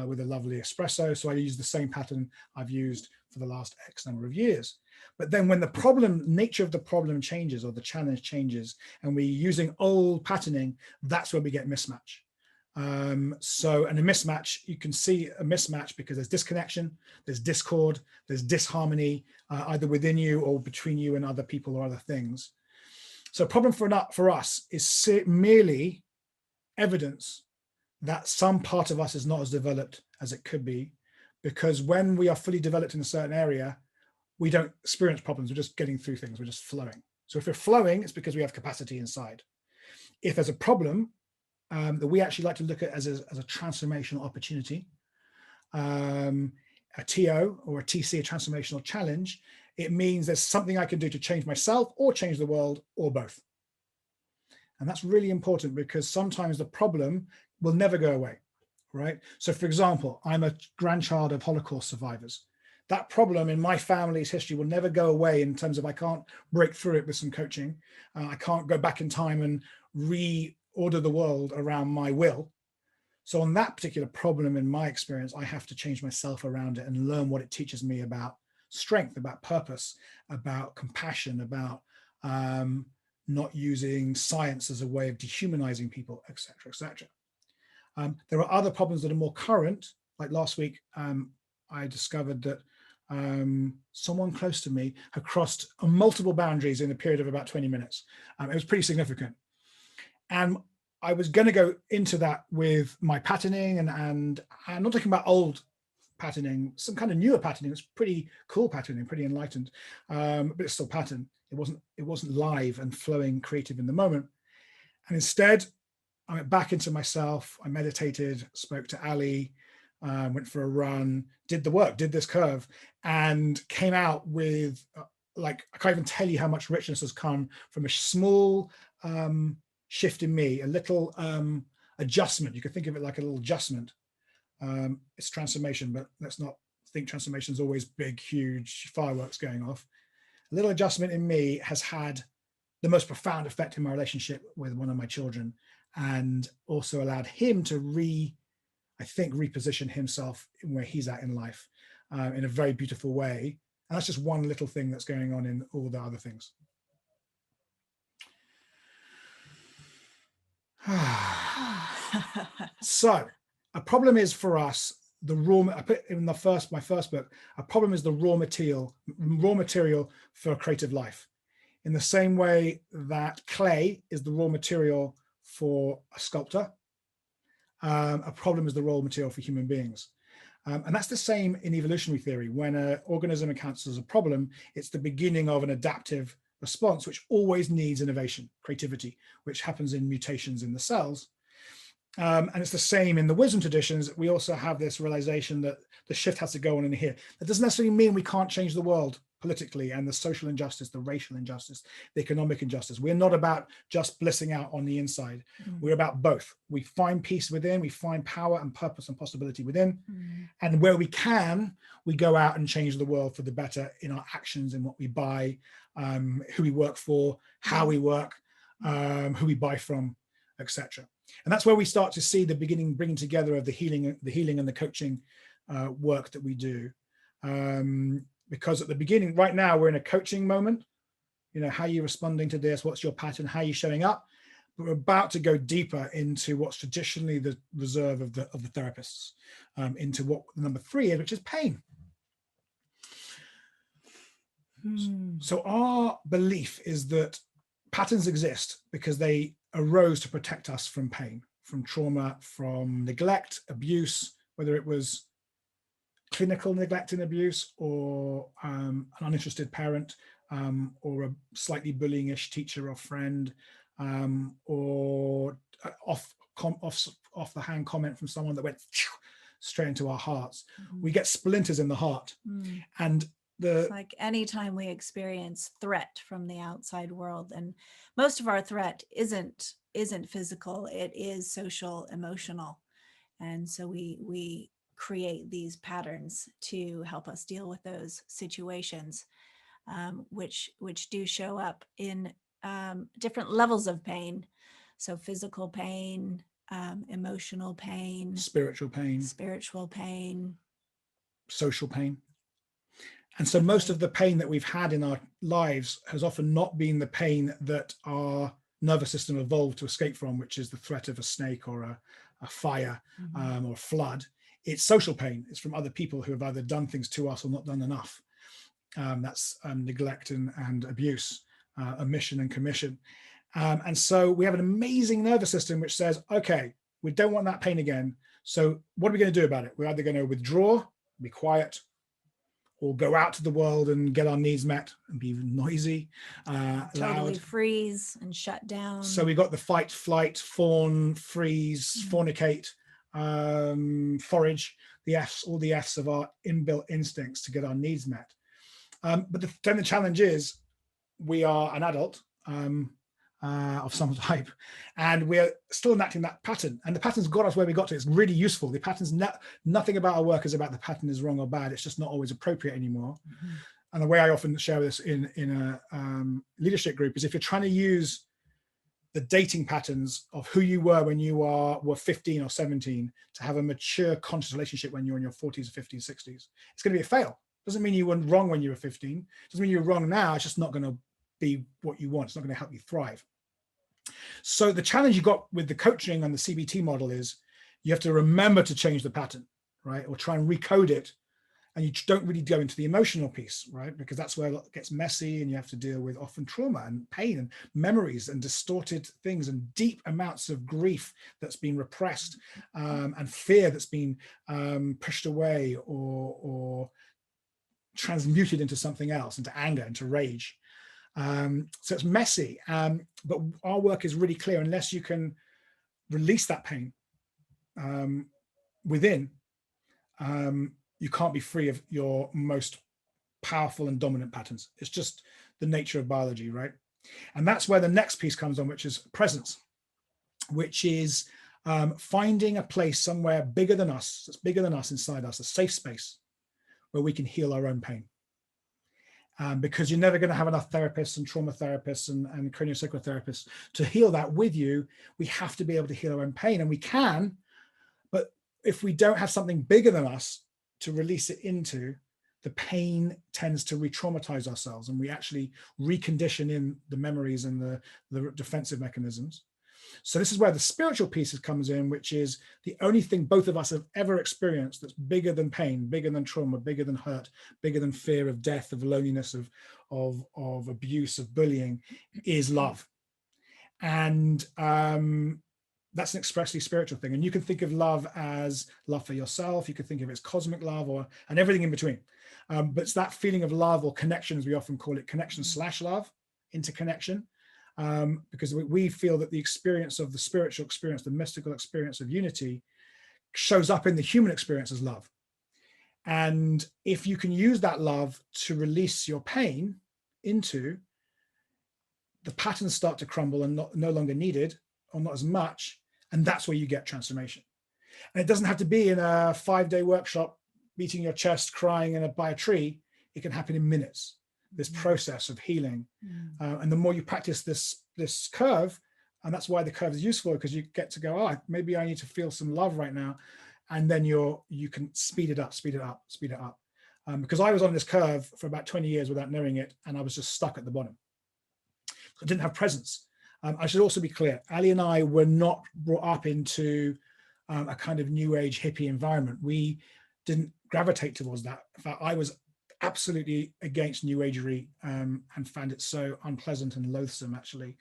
with a lovely espresso. So I use the same pattern I've used for the last X number of years. But then when the nature of the problem changes or the challenge changes and we're using old patterning, that's where we get mismatch. And a mismatch, you can see a mismatch because there's disconnection, there's discord, there's disharmony, either within you or between you and other people or other things. So a problem for us is merely evidence that some part of us is not as developed as it could be, because when we are fully developed in a certain area, we don't experience problems. We're just getting through things. We're just flowing. So if we're flowing, it's because we have capacity inside. If there's a problem, that we actually like to look at as a transformational opportunity, a TO or a TC, a transformational challenge, it means there's something I can do to change myself or change the world or both. And that's really important because sometimes the problem will never go away, right? So for example, I'm a grandchild of Holocaust survivors. That problem in my family's history will never go away in terms of I can't break through it with some coaching. I can't go back in time and reorder the world around my will. So on that particular problem, in my experience, I have to change myself around it and learn what it teaches me about strength, about purpose, about compassion, about not using science as a way of dehumanizing people, etc., etc. There are other problems that are more current. Like last week, I discovered that someone close to me had crossed multiple boundaries in a period of about 20 minutes. It was pretty significant. And I was going to go into that with my patterning, and I'm not talking about old patterning, some kind of newer patterning. It's pretty cool patterning, pretty enlightened, but it's still pattern. It wasn't live and flowing creative in the moment. And instead, I went back into myself. I meditated, spoke to Ali, went for a run, did the work, did this curve, and came out with like, I can't even tell you how much richness has come from a small shift in me, a little adjustment. You could think of it like a little adjustment. It's transformation, but let's not think transformation is always big, huge fireworks going off. A little adjustment in me has had the most profound effect in my relationship with one of my children, and also allowed him to reposition himself in where he's at in life in a very beautiful way. And that's just one little thing that's going on in all the other things. So a problem is for us, I put in my first book, a problem is the raw material for a creative life. In the same way that clay is the raw material for a sculptor, a problem is the raw material for human beings. And that's the same in evolutionary theory. When an organism encounters a problem, it's the beginning of an adaptive response, which always needs innovation, creativity, which happens in mutations in the cells. And it's the same in the wisdom traditions. We also have this realization that the shift has to go on in here. That doesn't necessarily mean we can't change the world politically, and the social injustice, the racial injustice, the economic injustice. We're not about just blissing out on the inside. We're about both. We find peace within, we find power and purpose and possibility within. And where we can, we go out and change the world for the better in our actions, in what we buy, who we work for, how we work, who we buy from, etc. And that's where we start to see the bringing together of the healing and the coaching work that we do. Because at the beginning, right now, we're in a coaching moment. You know, how are you responding to this? What's your pattern? How are you showing up? But we're about to go deeper into what's traditionally the reserve of the therapists, into what number 3 is, which is pain. So our belief is that patterns exist because they arose to protect us from pain, from trauma, from neglect, abuse, whether it was clinical neglect and abuse, or an uninterested parent, or a slightly bullying-ish teacher or friend, or off the hand comment from someone that went straight into our hearts. Mm-hmm. We get splinters in the heart. Mm. And it's like anytime we experience threat from the outside world, and most of our threat isn't physical, it is social, emotional. And so we create these patterns to help us deal with those situations, which do show up in different levels of pain. So physical pain, emotional pain, spiritual pain, social pain. And so most of the pain that we've had in our lives has often not been the pain that our nervous system evolved to escape from, which is the threat of a snake or a fire, or a flood. It's social pain. It's from other people who have either done things to us or not done enough. That's neglect and abuse, omission and commission. And so we have an amazing nervous system which says, okay, we don't want that pain again. So what are we going to do about it? We're either going to withdraw, be quiet, or go out to the world and get our needs met and be noisy, totally loud. Freeze and shut down. So we got the fight, flight, fawn, freeze, fornicate, forage, the F's, all the F's of our inbuilt instincts to get our needs met. But then the challenge is we are an adult of some type, and we're still enacting that pattern. And the pattern's got us where we got to. It's really useful. The pattern's nothing about our work is about the pattern is wrong or bad. It's just not always appropriate anymore. And the way I often share this in a leadership group is if you're trying to use the dating patterns of who you were when you were 15 or 17 to have a mature, conscious relationship when you're in your 40s, 50s, 60s, it's going to be a fail. Doesn't mean you weren't wrong when you were 15. Doesn't mean you're wrong now. It's just not going to be what you want. It's not going to help you thrive. So the challenge you got with the coaching and the CBT model is you have to remember to change the pattern, right? Or try and recode it. And you don't really go into the emotional piece, right? Because that's where it gets messy and you have to deal with often trauma and pain and memories and distorted things and deep amounts of grief that's been repressed, and fear that's been pushed away or transmuted into something else, into anger, into rage. So it's messy, but our work is really clear. Unless you can release that pain within, you can't be free of your most powerful and dominant patterns. It's just the nature of biology, right? And that's where the next piece comes on, which is presence, which is finding a place somewhere bigger than us, that's bigger than us, inside us, a safe space where we can heal our own pain. Because you're never going to have enough therapists and trauma therapists and craniosacral therapists to heal that with you. We have to be able to heal our own pain, and we can, but if we don't have something bigger than us to release it into, the pain tends to re-traumatize ourselves, and we actually recondition in the memories and the defensive mechanisms. So this is where the spiritual piece comes in, which is the only thing both of us have ever experienced that's bigger than pain, bigger than trauma, bigger than hurt, bigger than fear of death, of loneliness, of abuse, of bullying, is love. And that's an expressly spiritual thing. And you can think of love as love for yourself. You could think of it as cosmic love, and everything in between. But it's that feeling of love, or connection, as we often call it, connection / love, interconnection. Because we feel that the experience of the spiritual experience, the mystical experience of unity, shows up in the human experience as love. And if you can use that love to release your pain into, the patterns start to crumble and no longer needed, or not as much, and that's where you get transformation. And it doesn't have to be in a 5-day workshop, beating your chest, crying by a tree. It can happen in minutes. This process of healing, and the more you practice this curve, and that's why the curve is useful, because you get to go, maybe I need to feel some love right now, and then you can speed it up. Because I was on this curve for about 20 years without knowing it, and I was just stuck at the bottom. I didn't have presence. I should also be clear, Ali and I were not brought up into a kind of new age hippie environment. We didn't gravitate towards that. In fact, I was absolutely against new agery, and found it so unpleasant and loathsome, actually,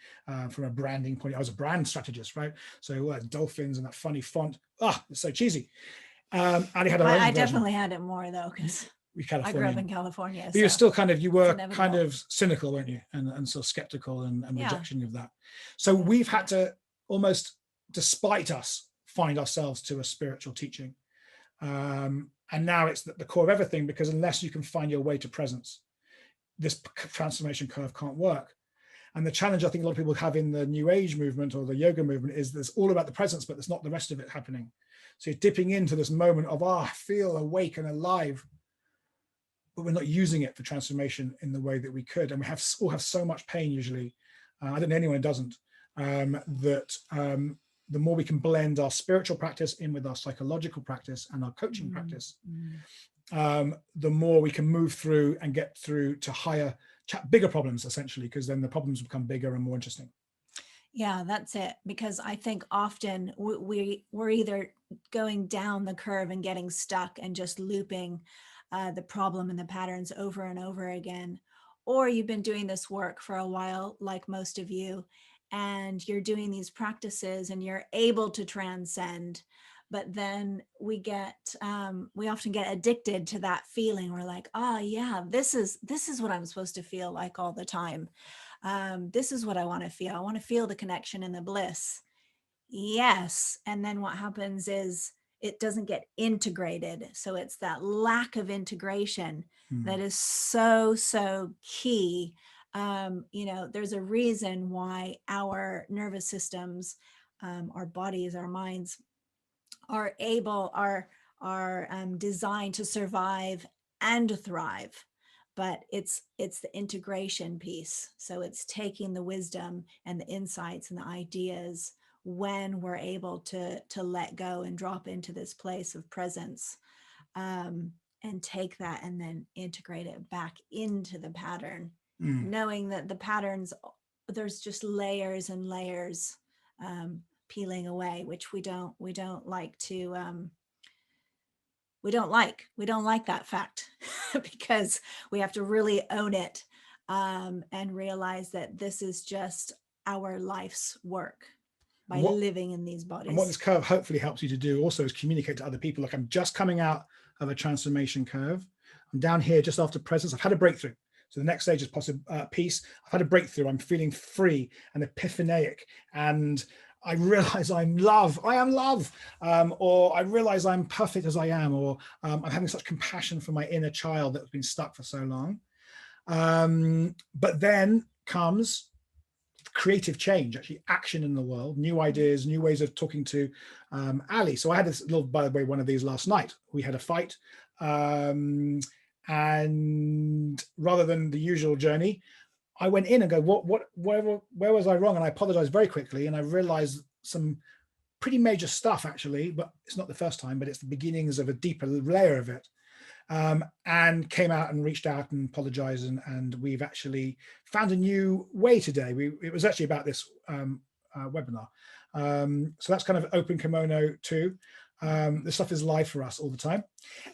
from a branding point. I was a brand strategist, right? So dolphins and that funny font, it's so cheesy. Ali had her own I version. Definitely had it more though, because I grew up in California. But you're still you were kind of cynical, weren't you? And so skeptical and rejection of that. So we've had to almost, despite us, find ourselves to a spiritual teaching. And now it's the core of everything, because unless you can find your way to presence, this transformation curve can't work. And the challenge I think a lot of people have in the New Age movement or the yoga movement is there's all about the presence, but there's not the rest of it happening. So you're dipping into this moment of, I feel awake and alive, but we're not using it for transformation in the way that we could. And we all have so much pain usually. I don't know anyone who doesn't, the more we can blend our spiritual practice in with our psychological practice and our coaching practice, the more we can move through and get through to bigger problems, essentially, because then the problems become bigger and more interesting. Yeah, that's it. Because I think often we're either going down the curve and getting stuck and just looping the problem and the patterns over and over again, or you've been doing this work for a while, like most of you, and you're doing these practices and you're able to transcend. But then we often get addicted to that feeling. We're like, oh yeah, this is what I'm supposed to feel like all the time. This is what I want to feel. I want to feel the connection and the bliss. Yes. And then what happens is it doesn't get integrated. So it's that lack of integration that is so, so key. There's a reason why our nervous systems, our bodies, our minds are designed to survive and thrive. But it's the integration piece. So it's taking the wisdom and the insights and the ideas when we're able to let go and drop into this place of presence, and take that and then integrate it back into the pattern, knowing that the patterns, there's just layers and layers peeling away, which we don't like to we don't like that fact because we have to really own it, and realize that this is just our life's work by living in these bodies. And what this curve hopefully helps you to do also is communicate to other people, like, I'm just coming out of a transformation curve. I'm down here just after presence. I've had a breakthrough. So the next stage is peace. I've had a breakthrough. I'm feeling free and epiphaneic. And I realize I am love, or I realize I'm perfect as I am, or I'm having such compassion for my inner child that's been stuck for so long. But then comes creative change, actually action in the world, new ideas, new ways of talking to Ali. So I had this little, by the way, one of these last night. We had a fight, and rather than the usual journey, I went in and go, where was I wrong? And I apologized very quickly. And I realized some pretty major stuff, actually, but it's not the first time, but it's the beginnings of a deeper layer of it. And came out and reached out and apologized. And we've actually found a new way today. It was actually about this webinar. So that's kind of open kimono too. This stuff is live for us all the time.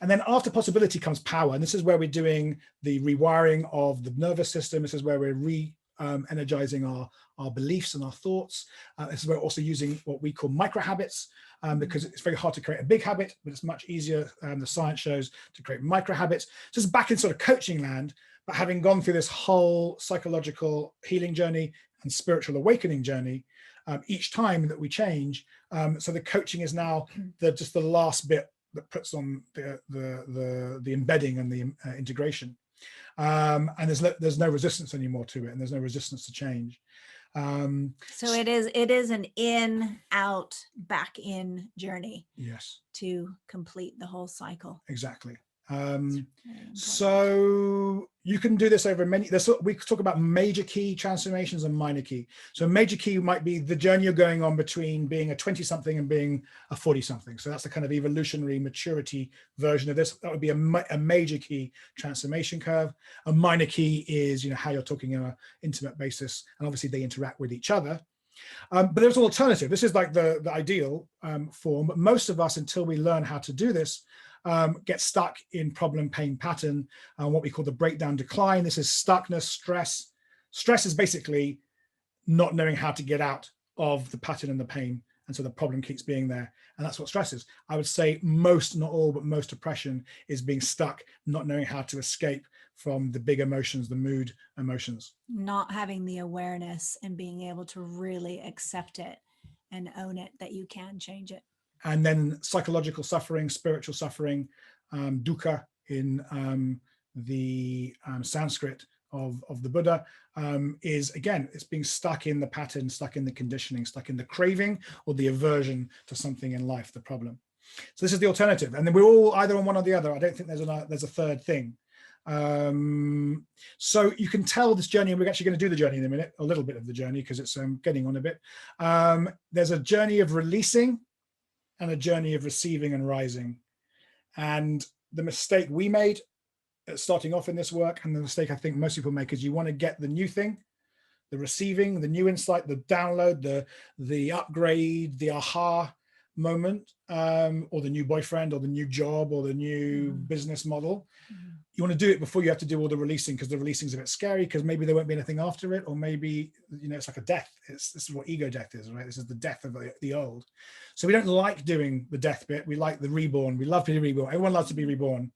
And then after possibility comes power. And this is where we're doing the rewiring of the nervous system. This is where we're energizing our beliefs and our thoughts. This is where we're also using what we call micro habits, because it's very hard to create a big habit, but it's much easier, the science shows, to create micro habits. So it's back in sort of coaching land, but having gone through this whole psychological healing journey and spiritual awakening journey, each time that we change. So the coaching is now just the last bit that puts on the embedding and the integration. And there's no resistance anymore to it, and there's no resistance to change. So it is an in, out, back in journey. Yes. To complete the whole cycle. Exactly. So you can do this over many. We talk about major key transformations and minor key. So a major key might be the journey you're going on between being a 20-something and being a 40-something. So that's the kind of evolutionary maturity version of this. That would be a major key transformation curve. A minor key is, how you're talking on an intimate basis, and obviously they interact with each other. But there's an alternative. This is like the ideal form. But most of us, until we learn how to do this, get stuck in problem, pain, pattern, what we call the breakdown decline. This is stuckness, stress. Stress is basically not knowing how to get out of the pattern and the pain. And so the problem keeps being there. And that's what stress is. I would say most, not all, but most depression is being stuck, not knowing how to escape from the big emotions, the mood emotions. Not having the awareness and being able to really accept it and own it, that you can change it. and then psychological suffering, spiritual suffering, dukkha in the Sanskrit of the Buddha, is, again, it's being stuck in the pattern, stuck in the conditioning, stuck in the craving or the aversion to something in life, the problem. So this is the alternative. And then we're all either on one or the other. I don't think there's a third thing. So you can tell this journey, and we're actually going to do the journey in a minute, a little bit of the journey, because it's getting on a bit. There's a journey of releasing and a journey of receiving and rising. And the mistake we made starting off in this work, and the mistake I think most people make, is you want to get the new thing, the receiving, the new insight, the download, the upgrade, the aha moment, or the new boyfriend or the new job or the new business model. You want to do it before you have to do all the releasing, because the releasing is a bit scary, because maybe there won't be anything after it, or maybe, you know, it's like a death. This is what ego death is, right? This is the death of the old. So we don't like doing the death bit. We like the reborn. We love to be reborn. Everyone loves to be reborn.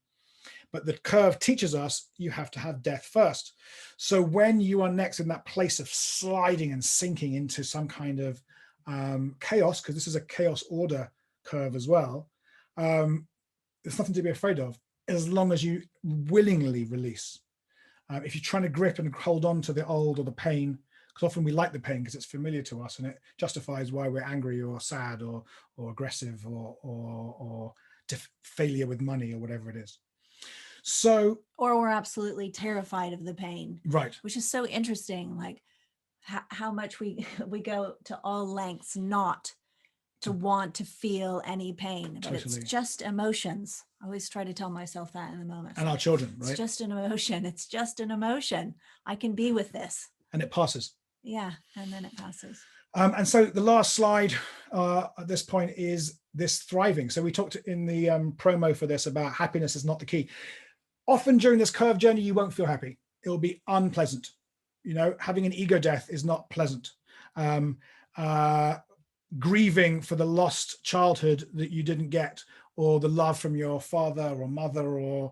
But the curve teaches us you have to have death first. So when you are next in that place of sliding and sinking into some kind of chaos, because this is a chaos order curve as well, there's nothing to be afraid of, as long as you willingly release. If you're trying to grip and hold on to the old or the pain, because often we like the pain because it's familiar to us and it justifies why we're angry or sad or aggressive or failure with money or whatever it is. So, or we're absolutely terrified of the pain, right? Which is so interesting, like how much we go to all lengths not to want to feel any pain, but totally. It's just emotions. I always try to tell myself that in the moment. And our children, right? It's just an emotion. It's just an emotion. I can be with this. And it passes. Yeah, and then it passes. And so the last slide at this point is this thriving. So we talked in the promo for this about happiness is not the key. Often during this curve journey, you won't feel happy. It will be unpleasant. You know, having an ego death is not pleasant. Grieving for the lost childhood that you didn't get, or the love from your father or mother or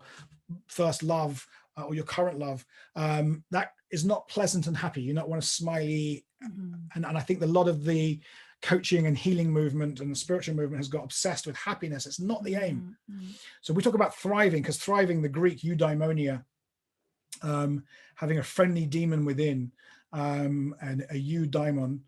first love or your current love, that is not pleasant and happy. You not want to smiley. And I think a lot of the coaching and healing movement and the spiritual movement has got obsessed with happiness. It's not the aim. So we talk about thriving, because thriving, the Greek eudaimonia, having a friendly demon within, and a eudaimon,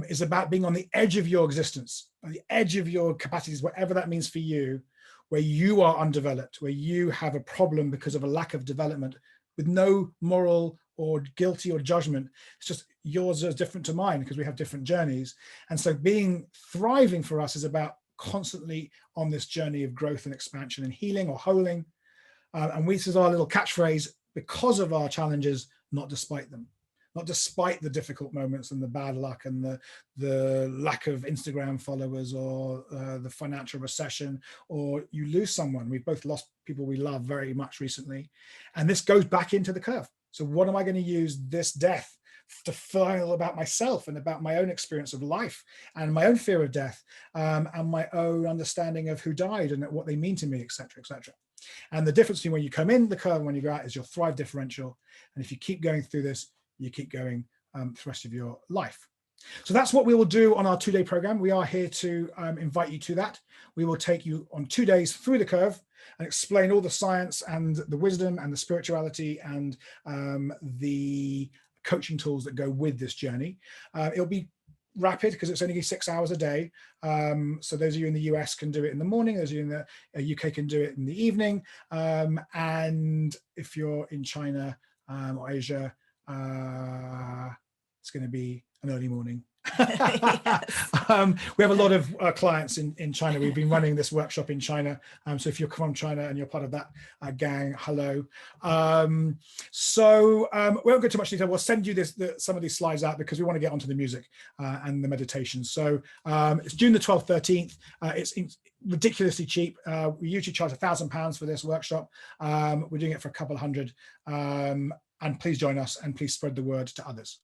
is about being on the edge of your existence, on the edge of your capacities, whatever that means for you, where you are undeveloped, where you have a problem because of a lack of development, with no moral or guilty or judgment. It's just yours is different to mine because we have different journeys. And so being thriving for us is about constantly on this journey of growth and expansion and healing or holing. And this is our little catchphrase: because of our challenges, not despite them. Not despite the difficult moments and the bad luck and the lack of Instagram followers or the financial recession, or you lose someone. We've both lost people we love very much recently. And this goes back into the curve. So what am I going to use this death to feel about myself and about my own experience of life and my own fear of death, and my own understanding of who died and what they mean to me, et cetera, et cetera. And the difference between when you come in the curve and when you go out is your thrive differential. And if you keep going through this, you keep going the rest of your life. So that's what we will do on our 2-day program. We are here to invite you to that. We will take you on 2 days through the curve and explain all the science and the wisdom and the spirituality and the coaching tools that go with this journey. It'll be rapid because it's only 6 hours a day. So those of you in the US can do it in the morning. Those of you in the UK can do it in the evening. And if you're in China or Asia, it's going to be an early morning. We have a lot of clients in China. We've been running this workshop in China. So if you're from China and you're part of that gang, hello. We won't go too much detail. We'll send you some of these slides out because we want to get onto the music and the meditation. So it's June the 12th, 13th. It's ridiculously cheap. We usually charge £1,000 for this workshop. We're doing it for a couple of hundred. And please join us and please spread the word to others.